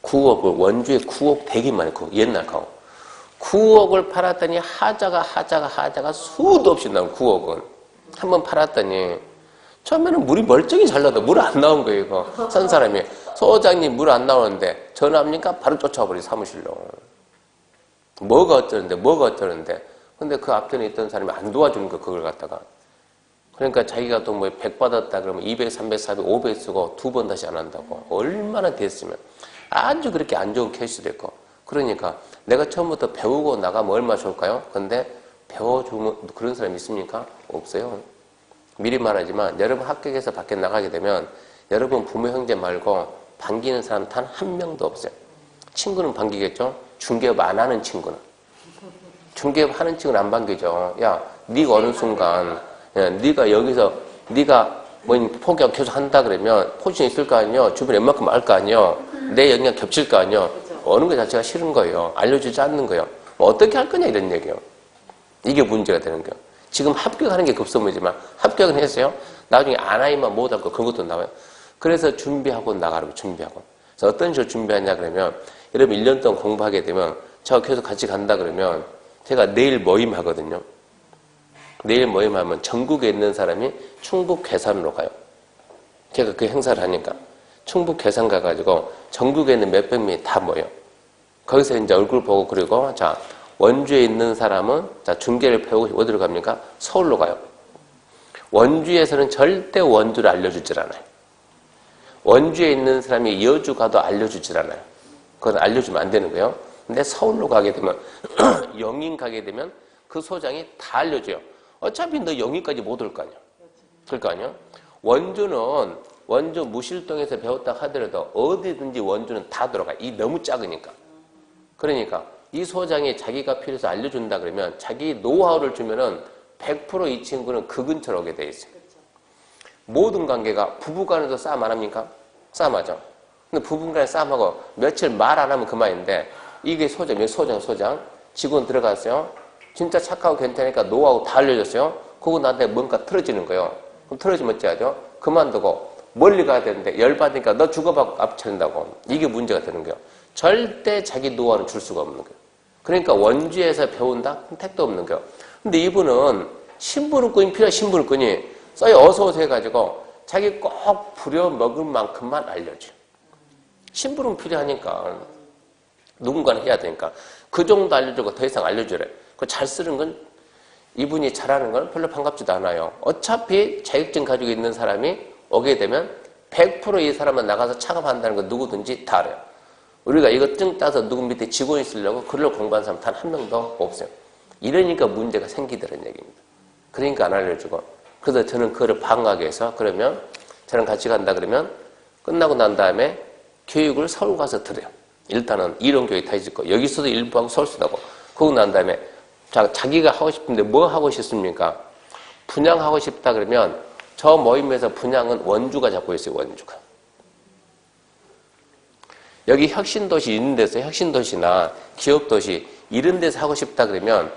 9억을, 원주에 9억 되게 많이, 옛날 거. 9억을 팔았더니 하자가 수도 없이 나온 9억은. 한번 팔았더니 처음에는 물이 멀쩡히 잘 나도 물 안 나온 거예요, 이거. 산 사람이. 소장님 물 안 나오는데 전화합니까? 바로 쫓아버리 사무실로. 뭐가 어쩌는데. 근데 그 앞전에 있던 사람이 안 도와주는 거, 그걸 갖다가. 그러니까 자기가 또 뭐 100 받았다 그러면 200, 300, 400, 500 쓰고 2번 다시 안 한다고. 얼마나 됐으면. 아주 그렇게 안 좋은 케이스 됐고. 그러니까 내가 처음부터 배우고 나가면 얼마나 좋을까요? 근데 배워주면 그런 사람 있습니까? 없어요. 미리 말하지만 여러분 합격해서 밖에 나가게 되면 여러분 부모 형제 말고 반기는 사람 단 한 명도 없어요. 친구는 반기겠죠? 중개업 안 하는 친구는. 중개업 하는 친구는 안 반기죠. 야, 네가 어느 순간 네가 여기서 네가 뭐 포기하고 계속 한다 그러면 포지션 있을 거 아니에요. 주변에 웬만큼 알 거 아니에요. 내 영역 겹칠 거 아니에요. 어느 것 자체가 싫은 거예요. 알려주지 않는 거예요. 뭐 어떻게 할 거냐 이런 얘기예요. 이게 문제가 되는 거예요. 지금 합격하는 게 급선무지만 합격은 했어요. 나중에 아나이만 못할 거 그런 것도 나와요. 그래서 준비하고 나가라고, 준비하고. 그래서 어떤 식으로 준비하냐 그러면 여러분 1년 동안 공부하게 되면 저와 계속 같이 간다 그러면 제가 내일 모임 하거든요. 내일 모임하면 전국에 있는 사람이 충북 괴산으로 가요. 제가 그 행사를 하니까 충북 괴산 가가지고 전국에 있는 몇백 명이 다 모여. 거기서 이제 얼굴 보고 그리고 자 원주에 있는 사람은 자 중계를 배우고 어디로 갑니까? 서울로 가요. 원주에서는 절대 원주를 알려주질 않아요. 원주에 있는 사람이 여주 가도 알려주질 않아요. 그건 알려주면 안 되는 거예요. 근데 서울로 가게 되면 영인 가게 되면 그 소장이 다 알려줘요. 어차피 너 영인까지 못 올 거 아니야. 그럴 거 아니야. 원주는 원주 무실동에서 배웠다 하더라도 어디든지 원주는 다 들어가. 이 너무 작으니까. 그러니까 이 소장이 자기가 필요해서 알려준다 그러면 자기 노하우를 주면은 100% 이 친구는 그 근처로 오게 돼 있어요. 모든 관계가 부부간에도 싸움 안 합니까? 싸움하죠. 근데 부부간에 싸움하고 며칠 말 안 하면 그만인데 이게 소장 직원 들어갔어요. 진짜 착하고 괜찮으니까 노하우 다 알려줬어요. 그거 나한테 뭔가 틀어지는 거예요. 그럼 틀어지면 어찌하죠? 그만두고 멀리 가야 되는데 열받으니까 너 죽어봐 앞차린다고. 이게 문제가 되는 거예요. 절대 자기 노하우는 줄 수가 없는 거예요. 그러니까 원주에서 배운다? 택도 없는 거예요. 근데 이분은 신부름꾼이 필요해. 신부름꾼이 써요. 어서오세요 해가지고 자기 꼭 부려먹을 만큼만 알려줘요. 신부름 필요하니까 누군가는 해야 되니까 그 정도 알려주고 더 이상 알려주래. 그 잘 쓰는 건 이분이 잘하는 건 별로 반갑지도 않아요. 어차피 자격증 가지고 있는 사람이 오게 되면 100% 이 사람은 나가서 창업한다는 건 누구든지 다 알아요. 우리가 이거 증 따서 누구 밑에 직원이 쓰려고 글로 공부한 사람 단 한 명도 없어요. 이러니까 문제가 생기더라는 얘기입니다. 그러니까 안 알려주고. 그래서 저는 그거를 방어하기 위해서 그러면 저랑 같이 간다 그러면 끝나고 난 다음에 교육을 서울 가서 들어요. 일단은 이론 교육 다 있을 거. 여기서도 일부하고 서울서도 하고. 그러고 난 다음에 자기가 하고 싶은데 뭐 하고 싶습니까? 분양하고 싶다 그러면 저 모임에서 분양은 원주가 잡고 있어요. 원주가. 여기 혁신도시 있는 데서 혁신도시나 기업도시 이런 데서 하고 싶다 그러면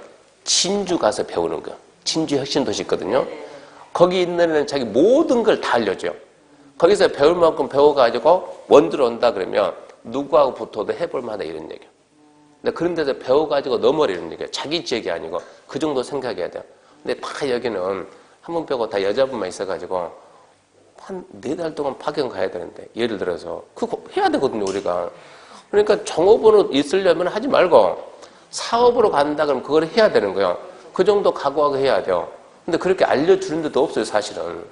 진주 가서 배우는 거예요. 진주 혁신도시 있거든요. 거기 있는 애는 자기 모든 걸 다 알려줘요. 거기서 배울 만큼 배워가지고 원주로 온다 그러면 누구하고 붙어도 해볼 만하다 이런 얘기예요. 근데 그런 데서 배워가지고 넘어리는 얘기예요. 자기 지역이 아니고 그 정도 생각해야 돼요. 근데 다 여기는 한 번 빼고 다 여자분만 있어가지고 한 4달 동안 파견 가야 되는데 예를 들어서 그거 해야 되거든요 우리가. 그러니까 종업원으로 있으려면 하지 말고 사업으로 간다 그러면 그걸 해야 되는 거예요. 그 정도 각오하고 해야 돼요. 근데 그렇게 알려주는 데도 없어요 사실은.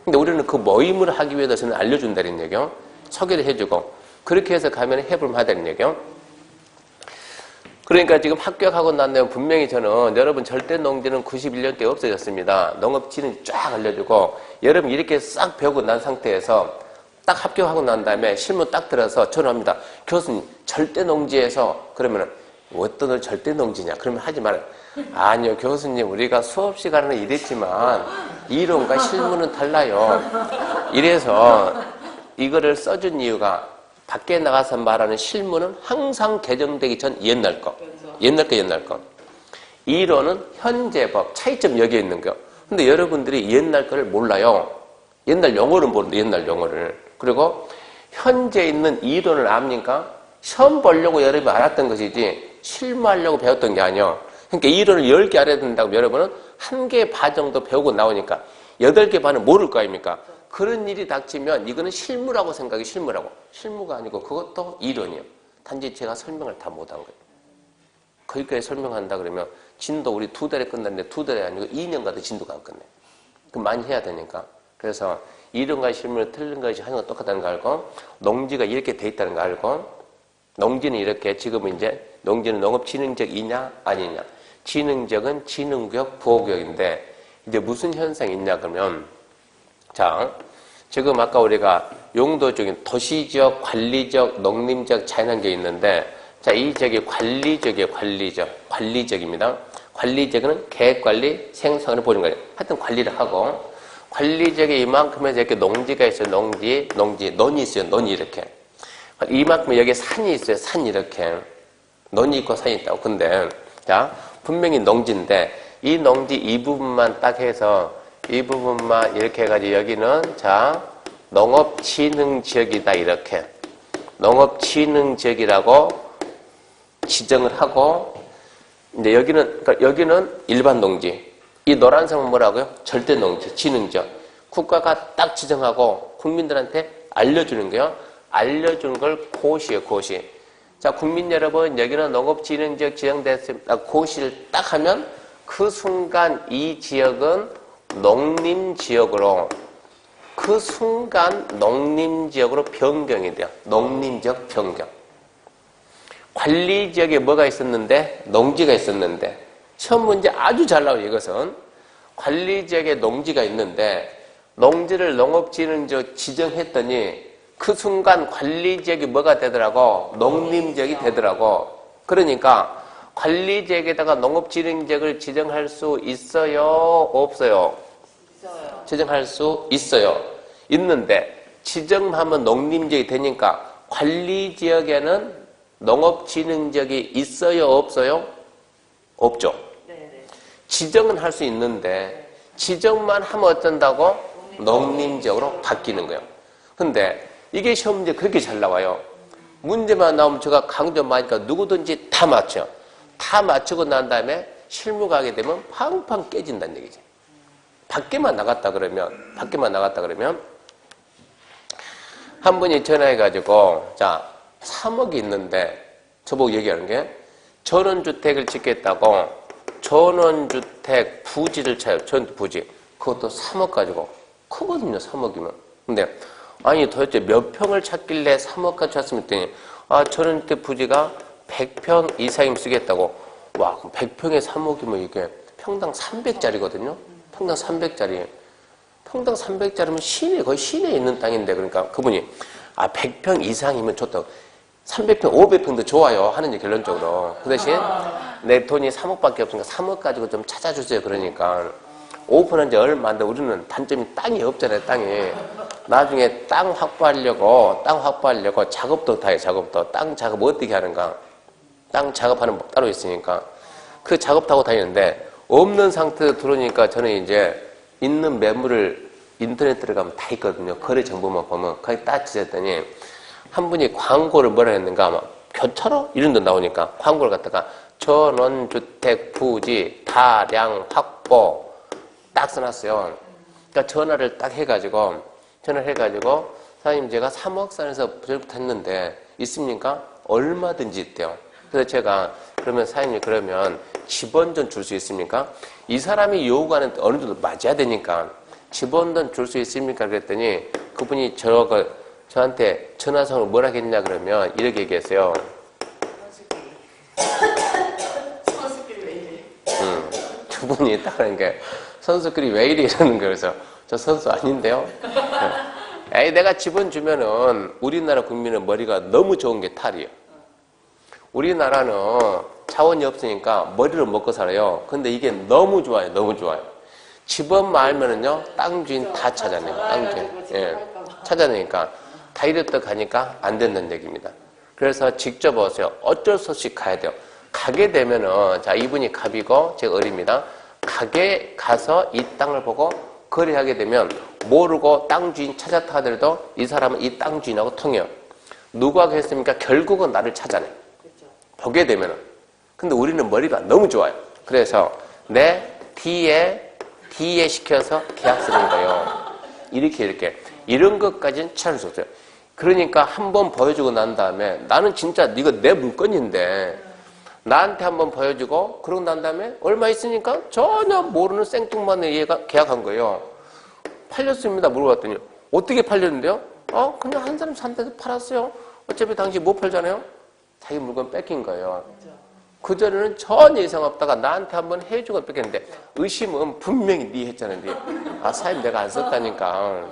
근데 우리는 그 모임을 하기 위해서 저는 알려준다는 얘기요. 소개를 해주고 그렇게 해서 가면 해볼 만하다는 얘기요. 그러니까 지금 합격하고 난 다음에 분명히 저는 여러분 절대 농지는 91년도에 없어졌습니다. 농업지는 쫙 알려주고 여러분 이렇게 싹 배우고 난 상태에서 딱 합격하고 난 다음에 실무 딱 들어서 전화합니다. 교수님 절대 농지에서 그러면은 어떤 절대 농지냐? 그러면 하지 말아요. 아니요 교수님 우리가 수업 시간에는 이랬지만 이론과 실무는 달라요. 이래서 이거를 써준 이유가 밖에 나가서 말하는 실무는 항상 개정되기 전 옛날 거. 옛날 거. 이론은 현재 법. 차이점 여기에 있는 거예요. 근데 여러분들이 옛날 거를 몰라요. 옛날 영어를 모르는데 옛날 영어를. 그리고 현재 있는 이론을 압니까? 시험 보려고 여러분이 알았던 것이지 실무하려고 배웠던 게 아니에요. 그러니까 이론을 10개 알아야 된다고 여러분은 1개 반 정도 배우고 나오니까 8개 반은 모를 거 아닙니까? 그런 일이 닥치면 이거는 실무라고 생각이 실무라고. 실무가 아니고 그것도 이론이에요. 단지 제가 설명을 다 못한 거예요. 거기까지 설명한다 그러면 진도 우리 2달에 끝났는데 2달이 아니고 2년 가도 진도가 안 끝내. 그럼 많이 해야 되니까. 그래서 이론과 실무를 틀린 것이 하는 건 똑같다는 거 알고 농지가 이렇게 돼 있다는 거 알고 농지는 이렇게 지금은 이제 농지는 농업진흥적이냐 아니냐. 진흥적은 진흥구역, 보호구역인데 이제 무슨 현상이 있냐 그러면 자, 지금 아까 우리가 용도적인 도시적, 관리적, 농림적, 자연환경이 있는데 자, 이 적이 관리적이에요. 관리적입니다. 관리적은 계획관리, 생산을 보는 거예요. 하여튼 관리를 하고 관리적이 이만큼에서 이렇게 농지가 있어요. 논이 있어요. 논이 이렇게. 이만큼 여기 산이 있어요. 산 이렇게. 논이 있고 산이 있다고. 근데 자, 분명히 농지인데 이 농지 이 부분만 딱 해서 이 부분만 이렇게 해가지고 여기는 자 농업진흥지역이다 이렇게 농업진흥지역이라고 지정을 하고 이제 여기는 일반 농지 이 노란색은 뭐라고요? 절대 농지 진흥지역 국가가 딱 지정하고 국민들한테 알려주는 거예요. 알려주는 걸 고시예요. 고시 자, 국민 여러분, 여기는 농업진흥지역 지정됐습니다. 고시를 딱 하면 그 순간 이 지역은 농림지역으로 그 순간 농림지역으로 변경이 돼요. 농림지역 변경. 관리지역에 뭐가 있었는데? 농지가 있었는데. 시험 문제 아주 잘 나와요. 이것은. 관리지역에 농지가 있는데 농지를 농업진흥지역 지정했더니 그 순간 관리지역이 뭐가 되더라고? 농림지역이 되더라고. 그러니까 관리지역에다가 농업진흥지역을 지정할 수 있어요? 없어요? 있어요. 지정할 수 있어요. 있는데 지정하면 농림지역이 되니까 관리지역에는 농업진흥지역이 있어요? 없어요? 없죠. 네네. 지정은 할 수 있는데 지정만 하면 어쩐다고? 농림지역으로 바뀌는 거예요. 근데 이게 시험 문제 그렇게 잘 나와요. 문제만 나오면 제가 강조 많이 하니까 누구든지 다 맞춰. 다 맞추고 난 다음에 실무 가게 되면 팡팡 깨진다는 얘기지. 밖에만 나갔다 그러면 한 분이 전화해가지고 자 3억이 있는데 저보고 얘기하는 게 전원주택을 짓겠다고 전원주택 부지를 차요. 전부지. 그것도 3억 가지고 크거든요. 3억이면. 근데 아니 도대체 몇 평을 찾길래 3억까지 찾으면 했더니 전원주택 부지가 100평 이상이면 쓰겠다고. 와 그럼 100평에 3억이면 이게 평당 300짜리거든요. 평당 300짜리. 평당 300짜리면 시내 거의 시내에 있는 땅인데 그러니까 그분이 100평 이상이면 좋다고. 300평, 500평도 좋아요. 하는 게 결론적으로. 그 대신 내 돈이 3억밖에 없으니까 3억 가지고 좀 찾아주세요. 그러니까 오픈한 지 얼마 안 돼. 우리는 단점이 땅이 없잖아요. 땅이. 나중에 땅 확보하려고 작업도 다 해요. 작업도. 땅 작업 어떻게 하는가. 땅 작업하는 법 따로 있으니까 그 작업하고 다니는데 없는 상태에서 들어오니까 저는 이제 있는 매물을 인터넷 들어가면 다 있거든요. 거래 정보만 보면 거기 딱 지었더니 한 분이 광고를 뭐라 했는가 아마 교차로 이런 데 나오니까 광고를 갖다가 전원주택 부지 다량 확보 딱 써놨어요. 그러니까 전화를 딱 해가지고 사장님 제가 3억 산에서 부절부터 했는데 있습니까? 얼마든지 있대요. 그래서 제가 그러면 사장님 그러면 집원전 줄 수 있습니까? 이 사람이 요구하는 어느 정도 맞아야 되니까 집원전 줄 수 있습니까? 그랬더니 그분이 저한테 전화상으로 뭐라 했냐 그러면 이렇게 얘기했어요. 선수끼리 왜 이래? 두 분이 딱 하는 게 선수끼리 왜 이래 이러는 거예요. 그래서 저 선수 아닌데요. 에이 내가 집원 주면은 우리나라 국민은 머리가 너무 좋은 게 탈이에요. 우리나라는 자원이 없으니까 머리를 먹고 살아요. 근데 이게 너무 좋아요. 너무 좋아요. 집원만 알면은요 땅 주인 다 찾아내요. 땅 주인. 예. 찾아내니까 다 이랬다 가니까 안 된다는 얘기입니다. 그래서 직접 오세요. 어쩔 수 없이 가야 돼요. 가게 되면은 자 이분이 갑이고 제가 을입니다. 가게 가서 이 땅을 보고 거래하게 되면 모르고 땅 주인 찾았다 하더라도 이 사람은 이 땅 주인하고 통해요. 누가 하겠습니까? 결국은 나를 찾아내. 보게 되면은. 근데 우리는 머리가 너무 좋아요. 그래서 내 D에 시켜서 계약 쓰는 거예요. 이렇게. 이런 것까지는 찾을 수 없어요. 그러니까 한번 보여주고 난 다음에 나는 진짜 이거 내 물건인데 나한테 한번 보여주고 그러고 난 다음에 얼마 있으니까 전혀 모르는 생뚱맞는 얘가 계약한 거예요. 팔렸습니다. 물어봤더니 어떻게 팔렸는데요? 그냥 한 사람 산데서 팔았어요. 어차피 당신 못 팔잖아요. 자기 물건 뺏긴 거예요. 그전에는 전혀 이상 없다가 나한테 한번 해주고 뺏겼는데 의심은 분명히 네 했잖아요. 네. 사장님 내가 안 썼다니까.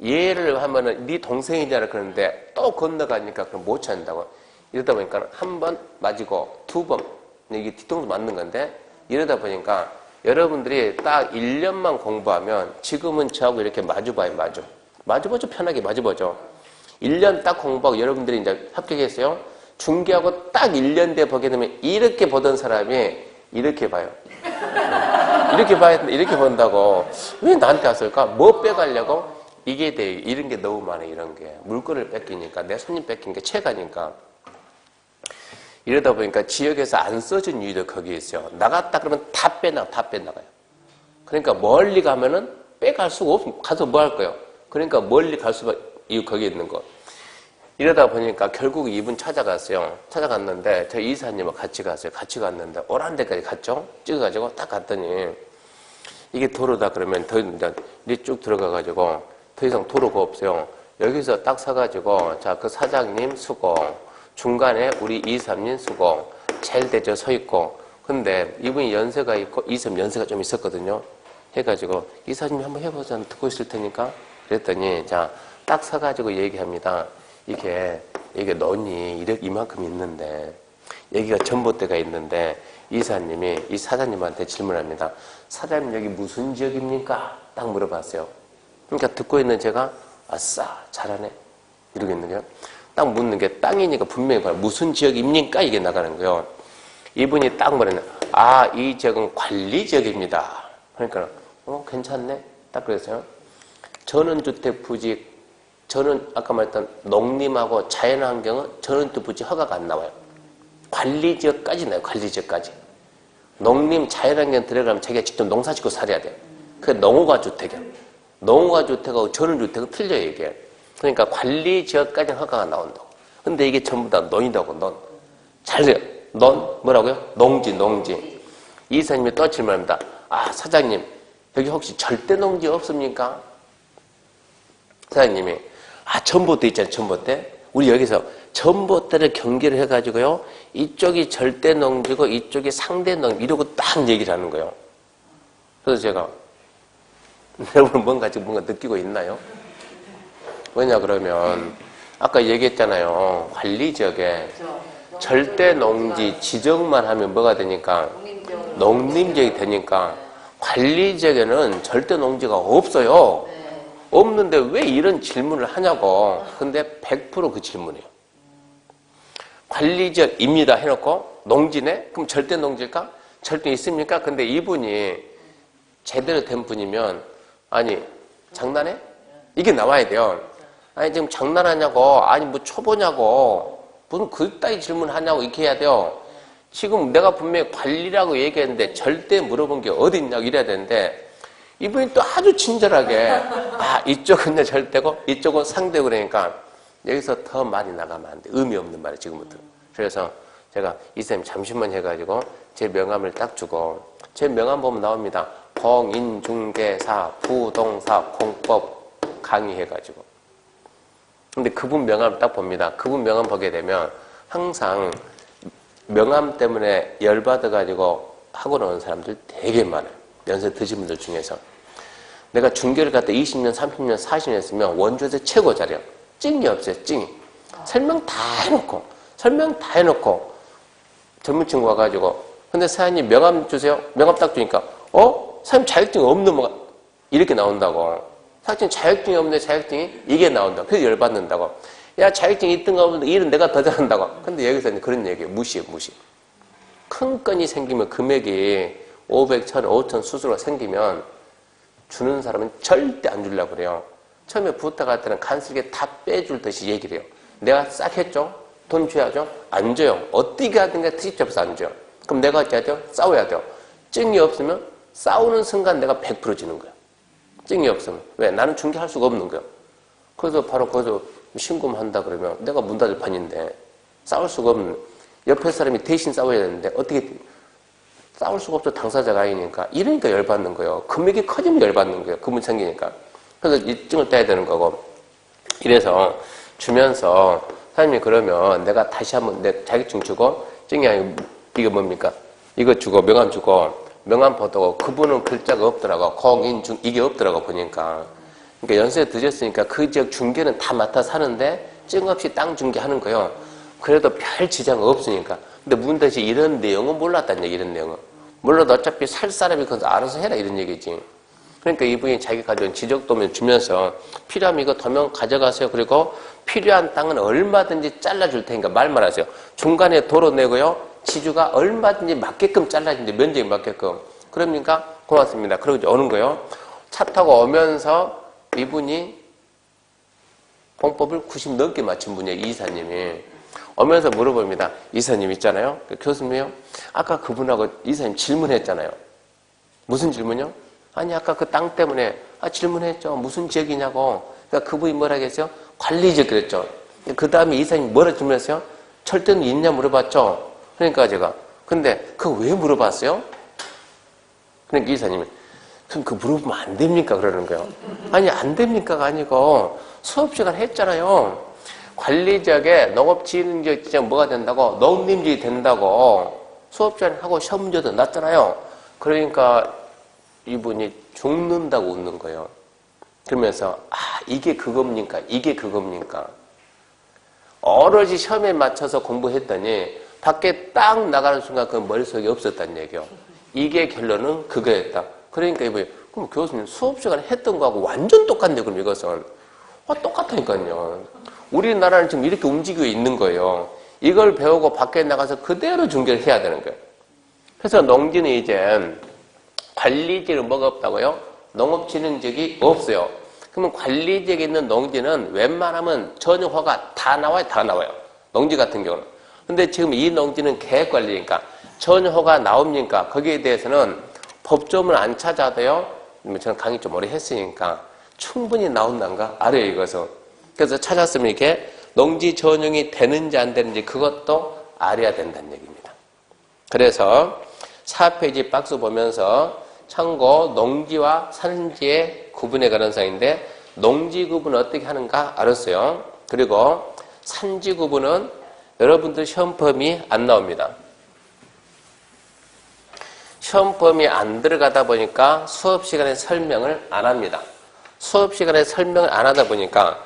얘를 하면은 네 동생이잖아 그러는데 또 건너가니까 그럼 못 찾는다고. 이러다 보니까 한 번 맞이고 두 번 이게 뒤통수 맞는 건데 이러다 보니까 여러분들이 딱 1년만 공부하면 지금은 저하고 이렇게 마주봐요. 마주보죠. 편하게 마주보죠. 1년 딱 공부하고 여러분들이 이제 합격했어요. 중개하고 딱 1년 뒤에 보게 되면 이렇게 보던 사람이 이렇게 봐요. 이렇게 본다고. 왜 나한테 왔을까? 뭐 빼가려고? 이게 돼. 이런 게 너무 많아요. 이런 게. 물건을 뺏기니까. 내 손님 뺏긴 게 체가니까. 이러다 보니까 지역에서 안 써준 이유도 거기에 있어요. 나갔다 그러면 다 빼나가요. 그러니까 멀리 가면은 빼갈 수가 없어. 가서 뭐 할 거예요? 그러니까 멀리 갈 수가 이유 거기에 있는 거. 이러다 보니까 결국 이분 찾아갔어요. 찾아갔는데 저 이사님하고 같이 갔어요. 같이 갔는데 오란 데까지 갔죠. 찍어가지고 딱 갔더니 이게 도로다 그러면 더 이제 쭉 들어가가지고 더 이상 도로가 없어요. 여기서 딱 서가지고 자, 그 사장님 수고, 중간에 우리 이사님 수고, 제일 대저 서 있고. 근데 이분이 연세가 있고 이사님 연세가 좀 있었거든요. 해가지고 이사님 한번 해보자, 듣고 있을 테니까. 그랬더니 자, 딱 서가지고 얘기합니다. 이게 논이 이만큼 있는데 여기가 전봇대가 있는데 이사님이 이 사장님한테 질문합니다. 사장님 여기 무슨 지역입니까? 딱 물어봤어요. 그러니까 듣고 있는 제가 아싸 잘하네 이러겠는데요. 딱 묻는 게 땅이니까 분명히 봐요. 무슨 지역입니까? 이게 나가는 거예요. 이분이 딱 말했네. 아, 이 지역은 관리지역입니다. 그러니까 괜찮네. 딱 그랬어요. 전원주택 부지, 저는 아까 말했던 농림하고 자연환경은 전원주택 부지 허가가 안 나와요. 관리지역까지 나요. 관리지역까지. 농림 자연환경 들어가면 자기가 직접 농사 짓고 살아야 돼요. 그게 농어가 주택이야. 농어가 주택하고 전원주택은 틀려요, 이게. 그러니까 관리지역까지는 허가가 나온다고. 근데 이게 전부 다 논이라고, 논. 잘 돼요. 논? 뭐라고요? 농지. 이사님이 또 질문합니다. 아, 사장님, 여기 혹시 절대 농지 없습니까? 사장님이, 아, 전봇대 있잖아요, 전봇대. 우리 여기서 전봇대를 경계를 해가지고요, 이쪽이 절대 농지고 이쪽이 상대 농지, 이러고 딱 얘기를 하는 거예요. 그래서 제가, 여러분 뭔가 지금 뭔가 느끼고 있나요? 뭐냐 그러면 아까 얘기했잖아요. 관리지역에 절대 농지 지정만 하면 뭐가 되니까? 농림지역이 되니까 관리지역에는 절대 농지가 없어요. 없는데 왜 이런 질문을 하냐고. 근데 100% 그 질문이에요. 관리지역입니다 해놓고 농지네? 그럼 절대 농지일까? 절대 있습니까? 근데 이분이 제대로 된 분이면 아니 장난해? 이게 나와야 돼요. 아니 지금 장난하냐고, 아니 뭐 초보냐고, 무슨 그따위 질문하냐고 이렇게 해야 돼요. 지금 내가 분명히 관리라고 얘기했는데 절대 물어본 게 어디 있냐고 이래야 되는데 이분이 또 아주 친절하게 아 이쪽은 절대고 이쪽은 상대고 그러니까 여기서 더 말이 나가면 안 돼. 의미 없는 말이 지금부터. 그래서 제가 이쌤 잠시만 해가지고 제 명함을 딱 주고 제 명함 보면 나옵니다. 공인중개사 부동사 공법 강의해가지고. 근데 그분 명함을 딱 봅니다. 그분 명함 보게 되면 항상 명함 때문에 열받아가지고 학원 오는 사람들 되게 많아요. 연세 드신 분들 중에서. 내가 중개를 갖다 20년, 30년, 40년 했으면 원주에서 최고 잘해요. 찡이 없어요, 찡이. 설명 다 해놓고 전문 친구 와가지고 근데 사장님 명함 주세요. 명함 딱 주니까 사장님 자격증 없는 뭐가 이렇게 나온다고. 사실 자격증이 없는데 자격증이 이게 나온다. 그래서 열받는다고. 야 자격증이 있든가 없는데 일은 내가 더 잘한다고. 근데 여기서 그런 얘기예요. 무시. 큰 건이 생기면 금액이 500, 1000, 5000 수수료가 생기면 주는 사람은 절대 안 주려고 그래요. 처음에 부탁할 때는 간슬게 다 빼줄 듯이 얘기를 해요. 내가 싹 했죠? 돈 줘야죠? 안 줘요. 어떻게 하든가 트집 잡아서 안 줘요. 그럼 내가 어찌해야 돼요? 싸워야 돼요. 증이 없으면 싸우는 순간 내가 100% 지는 거예요. 증이 없으면. 왜? 나는 중개할 수가 없는 거예요. 그래서 바로 거기서 신고만 한다 그러면 내가 문 닫을 판인데 싸울 수가 없는, 옆에 사람이 대신 싸워야 되는데 어떻게 싸울 수가 없죠. 당사자가 아니니까. 이러니까 열받는 거예요. 금액이 커지면 열받는 거예요. 그분 생기니까. 그래서 이 증을 떼야 되는 거고. 이래서 주면서 사장님이 그러면 내가 다시 한번 내 자격증 주고 증이 아니고 이거 뭡니까? 이거 주고 명함 주고 명함 보다고 그분은 글자가 없더라고. 공인중 이게 없더라고 보니까. 그러니까 연세 드셨으니까 그 지역 중개는 다 맡아서 하는데 증 없이 땅 중개하는 거예요. 그래도 별 지장 없으니까. 근데 문제지 이런 내용은 몰랐다는 얘기. 이런 내용은 몰라도 어차피 살 사람이 그거 알아서 해라 이런 얘기지. 그러니까 이분이 자기 가져온 지적도면 주면서 필요하면 이거 도면 가져가세요. 그리고 필요한 땅은 얼마든지 잘라줄 테니까 말만 하세요. 중간에 도로 내고요. 지주가 얼마든지 맞게끔 잘라준대. 면적이 맞게끔. 그러니까 고맙습니다. 그러고 이제 오는 거예요. 차 타고 오면서 이분이 공법을 90 넘게 맞춘 분이에요. 이사님이. 오면서 물어봅니다. 이사님 있잖아요. 교수님이요. 아까 그분하고 이사님 질문했잖아요. 무슨 질문이요? 아니 아까 그 땅 때문에 질문했죠. 무슨 지역이냐고. 그러니까 그분이 뭐라 했어요? 관리지역 그랬죠. 그 다음에 이사님이 뭐라 질문했어요? 철대는 있냐 물어봤죠? 그러니까 제가 근데 그거 왜 물어봤어요? 그러니까 이사님이 그럼 그 물어보면 안 됩니까? 그러는 거예요. 아니 안 됩니까가 아니고 수업 시간 했잖아요. 관리적에 농업지능적 지정 뭐가 된다고? 농림지이 된다고 수업 시간 하고 시험 문제도 났잖아요. 그러니까 이분이 죽는다고 웃는 거예요. 그러면서 이게 그겁니까? 이게 그겁니까? 오로지 시험에 맞춰서 공부했더니 밖에 딱 나가는 순간 그 머릿속에 없었다는 얘기예요. 이게 결론은 그거였다. 그러니까 이분이 그럼 교수님 수업 시간에 했던 거하고 완전 똑같네. 그럼 이것은 똑같다니까요. 우리나라는 지금 이렇게 움직이고 있는 거예요. 이걸 배우고 밖에 나가서 그대로 중계를 해야 되는 거예요. 그래서 농지는 이제 관리지는 뭐가 없다고요? 농업진흥적이 없어요. 그러면 관리지역에 있는 농지는 웬만하면 전용허가 다 나와요. 다 나와요. 농지 같은 경우는. 근데 지금 이 농지는 계획관리니까 전용허가 나옵니까? 거기에 대해서는 법조문을 안 찾아도요. 저는 강의 좀 오래 했으니까 충분히 나온단가 알아요 이것은. 그래서 찾았으면 이렇게 농지 전용이 되는지 안 되는지 그것도 알아야 된다는 얘기입니다. 그래서 4페이지 박스 보면서 참고 농지와 산지의 구분의 가능성인데 농지 구분은 어떻게 하는가 알았어요. 그리고 산지 구분은 여러분들 시험범위 안 나옵니다. 시험범위 안 들어가다 보니까 수업 시간에 설명을 안 합니다. 수업 시간에 설명을 안 하다 보니까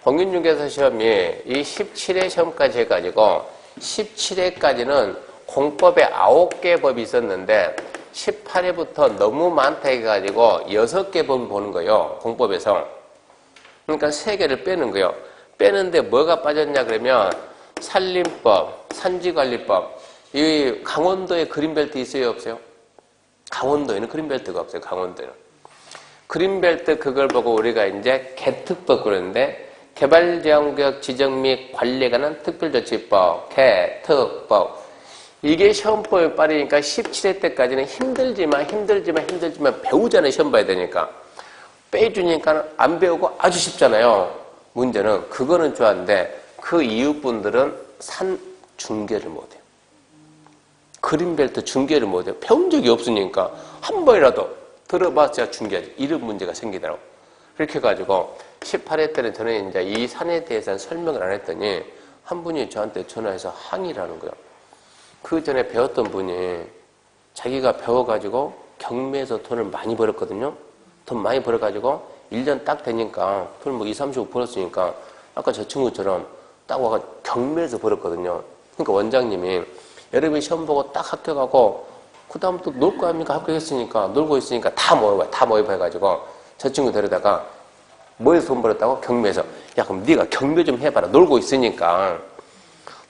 공인중개사 시험이 이 17회 시험까지 해가지고 17회까지는 공법에 9개 법이 있었는데 18회부터 너무 많다 해가지고 6개 법 보는 거예요. 공법에서. 그러니까 3개를 빼는 거예요. 빼는데 뭐가 빠졌냐 그러면 산림법, 산지관리법. 이 강원도에 그린벨트 있어요 없어요? 강원도에는 그린벨트가 없어요. 강원도에는. 그린벨트 그걸 보고 우리가 이제 개특법 그러는데 개발지역구역 지정 및 관리에 관한 특별조치법, 개특법. 이게 시험법에 빠르니까 17회 때까지는 힘들지만 배우잖아요. 시험 봐야 되니까. 빼주니까 안 배우고 아주 쉽잖아요. 문제는 그거는 좋아하는데 그 이웃분들은 산 중계를 못해요. 그린벨트 중계를 못해요. 배운 적이 없으니까 한 번이라도 들어봤어야 중계하지. 이런 문제가 생기더라고. 그렇게 해가지고 18회 때는 저는 이제 이 산에 대해서는 설명을 안 했더니 한 분이 저한테 전화해서 항의를 하는 거예요. 그 전에 배웠던 분이 자기가 배워가지고 경매에서 돈을 많이 벌었거든요. 돈 많이 벌어가지고 1년 딱 되니까 돈을 뭐 20, 30억 벌었으니까 아까 저 친구처럼 딱 와가 경매에서 벌었거든요. 그러니까 원장님이 여러분이 시험 보고 딱 합격하고 그 다음 또 놀 거 아닙니까? 합격했으니까 놀고 있으니까 다 모여봐요. 다 모여봐가지고 저 친구 데려다가 뭐에서 돈 벌었다고? 경매에서. 야 그럼 네가 경매 좀 해봐라. 놀고 있으니까.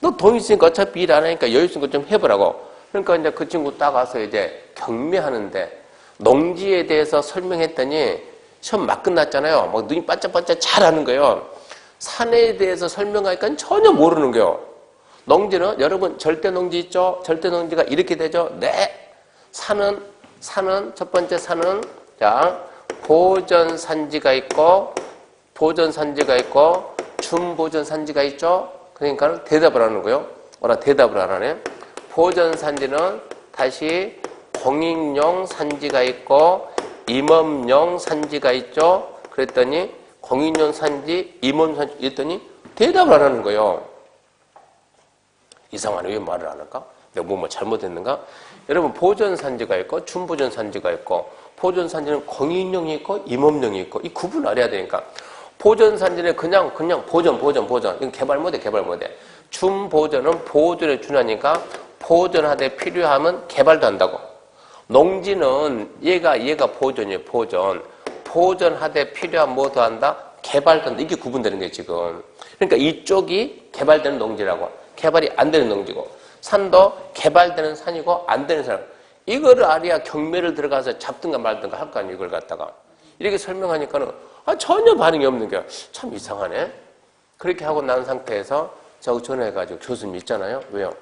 너 돈 있으니까 어차피 일 안 하니까 여유 있으니까 좀 해보라고. 그러니까 이제 그 친구 딱 와서 이제 경매하는데 농지에 대해서 설명했더니 시험 막 끝났잖아요. 막 눈이 반짝반짝 잘하는 거예요. 산에 대해서 설명하니까 전혀 모르는 거예요. 농지는 여러분 절대 농지 있죠? 절대 농지가 이렇게 되죠? 네. 산은 첫 번째 산은 자 보전 산지가 있고 준보전 산지가 있죠? 그러니까 대답을 하는 거예요. 대답을 안 하네. 보전 산지는 다시 공익용 산지가 있고 임업용 산지가 있죠. 그랬더니 공익용 산지, 임업 산지 했더니 대답을 안 하는 거예요. 이상하네. 왜 말을 안 할까? 내가 뭐 잘못했는가? 여러분 보전 산지가 있고 준보전 산지가 있고 보전 산지는 공익용이 있고 임업용이 있고 이 구분 알아야 되니까 보전 산지는 그냥 보전 이건 개발 못해. 준보전은 보존에 준하니까 보존하되 필요하면 개발도 한다고. 농지는 얘가 보존이에요. 보존하되 필요한 뭐도 한다? 개발도 한다. 이게 구분되는 거예요 지금. 그러니까 이쪽이 개발되는 농지라고. 개발이 안 되는 농지고 산도 개발되는 산이고 안 되는 산. 이거를 알아야 경매를 들어가서 잡든가 말든가 할 거 아니에요. 이걸 갖다가. 이렇게 설명하니까는 전혀 반응이 없는 게 참 이상하네. 그렇게 하고 난 상태에서 저 전화해가지고 교수님 있잖아요. 왜요?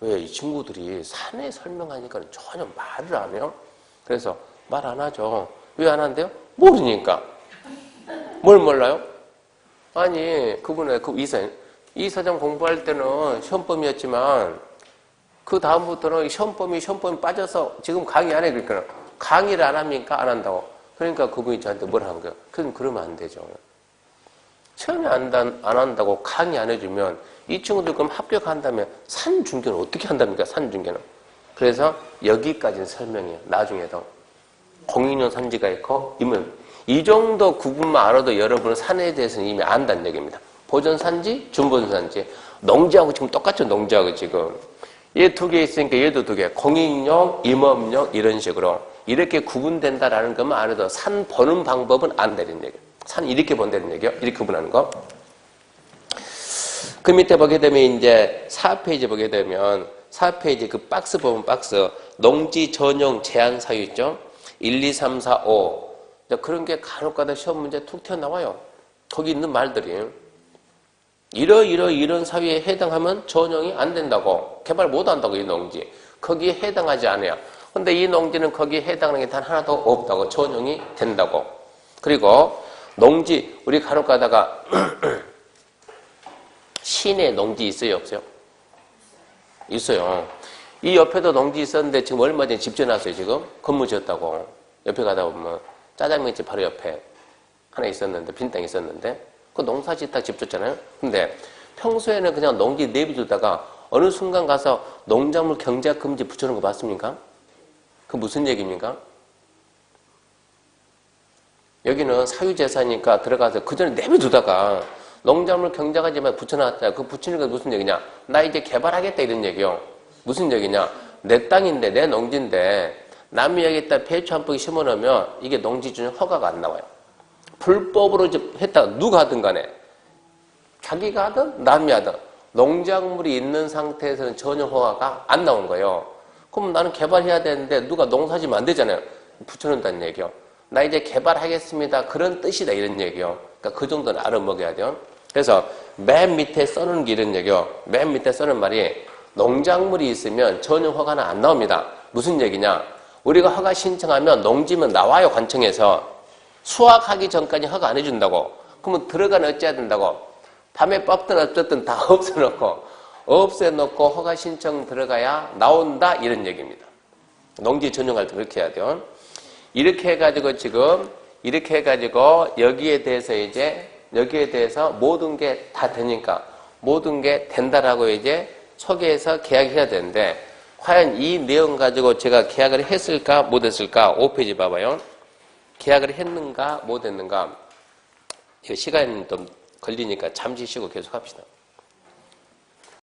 왜 이 친구들이 산에 설명하니까 전혀 말을 안 해요? 그래서 말 안 하죠. 왜 안 한대요? 모르니까. 뭘 몰라요? 아니 그분의 그 이사님 이 사장 공부할 때는 시험범이었지만 그 다음부터는 시험범이 빠져서 지금 강의 안 해. 그러니까 강의를 안 합니까? 안 한다고. 그러니까 그분이 저한테 뭐라 한 거예요? 그러면 안 되죠. 시험이 안 한다고 강의 안 해주면 이 친구들 그럼 합격한다면 산중계는 어떻게 한답니까? 산중계는. 그래서 여기까지는 설명해요. 나중에도. 공인용 산지가 있고 이 정도 구분만 알아도 여러분은 산에 대해서는 이미 안다는 얘기입니다. 보전산지, 준보전산지. 농지하고 지금 똑같죠. 농지하고 지금. 얘 두 개 있으니까 얘도 두 개. 공인용, 임업용 이런 식으로. 이렇게 구분된다라는 것만 알아도 산 보는 방법은 안다는 얘기예요. 산 이렇게 본다는 얘기예요. 이렇게 구분하는 거. 그 밑에 보게 되면 이제 4페이지 보게 되면 4페이지 그 박스 보면 박스. 농지 전용 제한 사유 있죠. 1, 2, 3, 4, 5. 그런 게 간혹가다 시험 문제 툭 튀어나와요. 거기 있는 말들이. 이런 사유에 해당하면 전용이 안 된다고. 개발 못 한다고, 이 농지. 거기에 해당하지 않아요. 근데 이 농지는 거기에 해당하는 게 단 하나도 없다고. 전용이 된다고. 그리고 농지, 우리 간혹 가다가 시내 농지 있어요, 없어요? 있어요. 이 옆에도 농지 있었는데 지금 얼마 전에 집 지어놨어요, 지금. 건물 지었다고. 옆에 가다 보면 짜장면집 바로 옆에 하나 있었는데, 빈 땅 있었는데 그 농사 짓다가 집 줬잖아요. 근데 평소에는 그냥 농지 내비두다가 어느 순간 가서 농작물 경작 금지 붙여놓은 거 봤습니까? 그 무슨 얘기입니까? 여기는 사유재산이니까 들어가서 그 전에 내비두다가 농작물 경작하지 마 붙여놨잖아요. 그 붙이는 건 무슨 얘기냐? 나 이제 개발하겠다 이런 얘기요. 무슨 얘기냐? 내 땅인데 내 농지인데 남이 여기다 배추 한 포기 심어놓으면 이게 농지주는 허가가 안 나와요. 불법으로 했다가 누가 하든 간에 자기가 하든 남이 하든 농작물이 있는 상태에서는 전혀 허가가 안 나온 거예요. 그럼 나는 개발해야 되는데 누가 농사지면 안 되잖아요. 붙여놓는다는 얘기요. 나 이제 개발하겠습니다. 그런 뜻이다 이런 얘기요. 그러니까 그 정도는 알아먹어야 돼요. 그래서 맨 밑에 써놓은 게 이런 얘기요. 맨 밑에 써놓은 말이 농작물이 있으면 전혀 허가는 안 나옵니다. 무슨 얘기냐? 우리가 허가 신청하면 농지면 나와요. 관청에서. 수확하기 전까지 허가 안 해준다고. 그러면 들어가는 어찌해야 된다고. 밤에 뻑든 어쨌든 다 없애놓고 허가 신청 들어가야 나온다 이런 얘기입니다. 농지 전용할 때 그렇게 해야 돼요. 이렇게 해가지고 지금 이렇게 해가지고 여기에 대해서 모든 게 다 되니까 모든 게 된다라고 이제 소개해서 계약해야 되는데 과연 이 내용 가지고 제가 계약을 했을까 못했을까 5페이지 봐봐요. 계약을 했는가 못했는가. 이거 시간이 좀 걸리니까 잠시 쉬고 계속 합시다.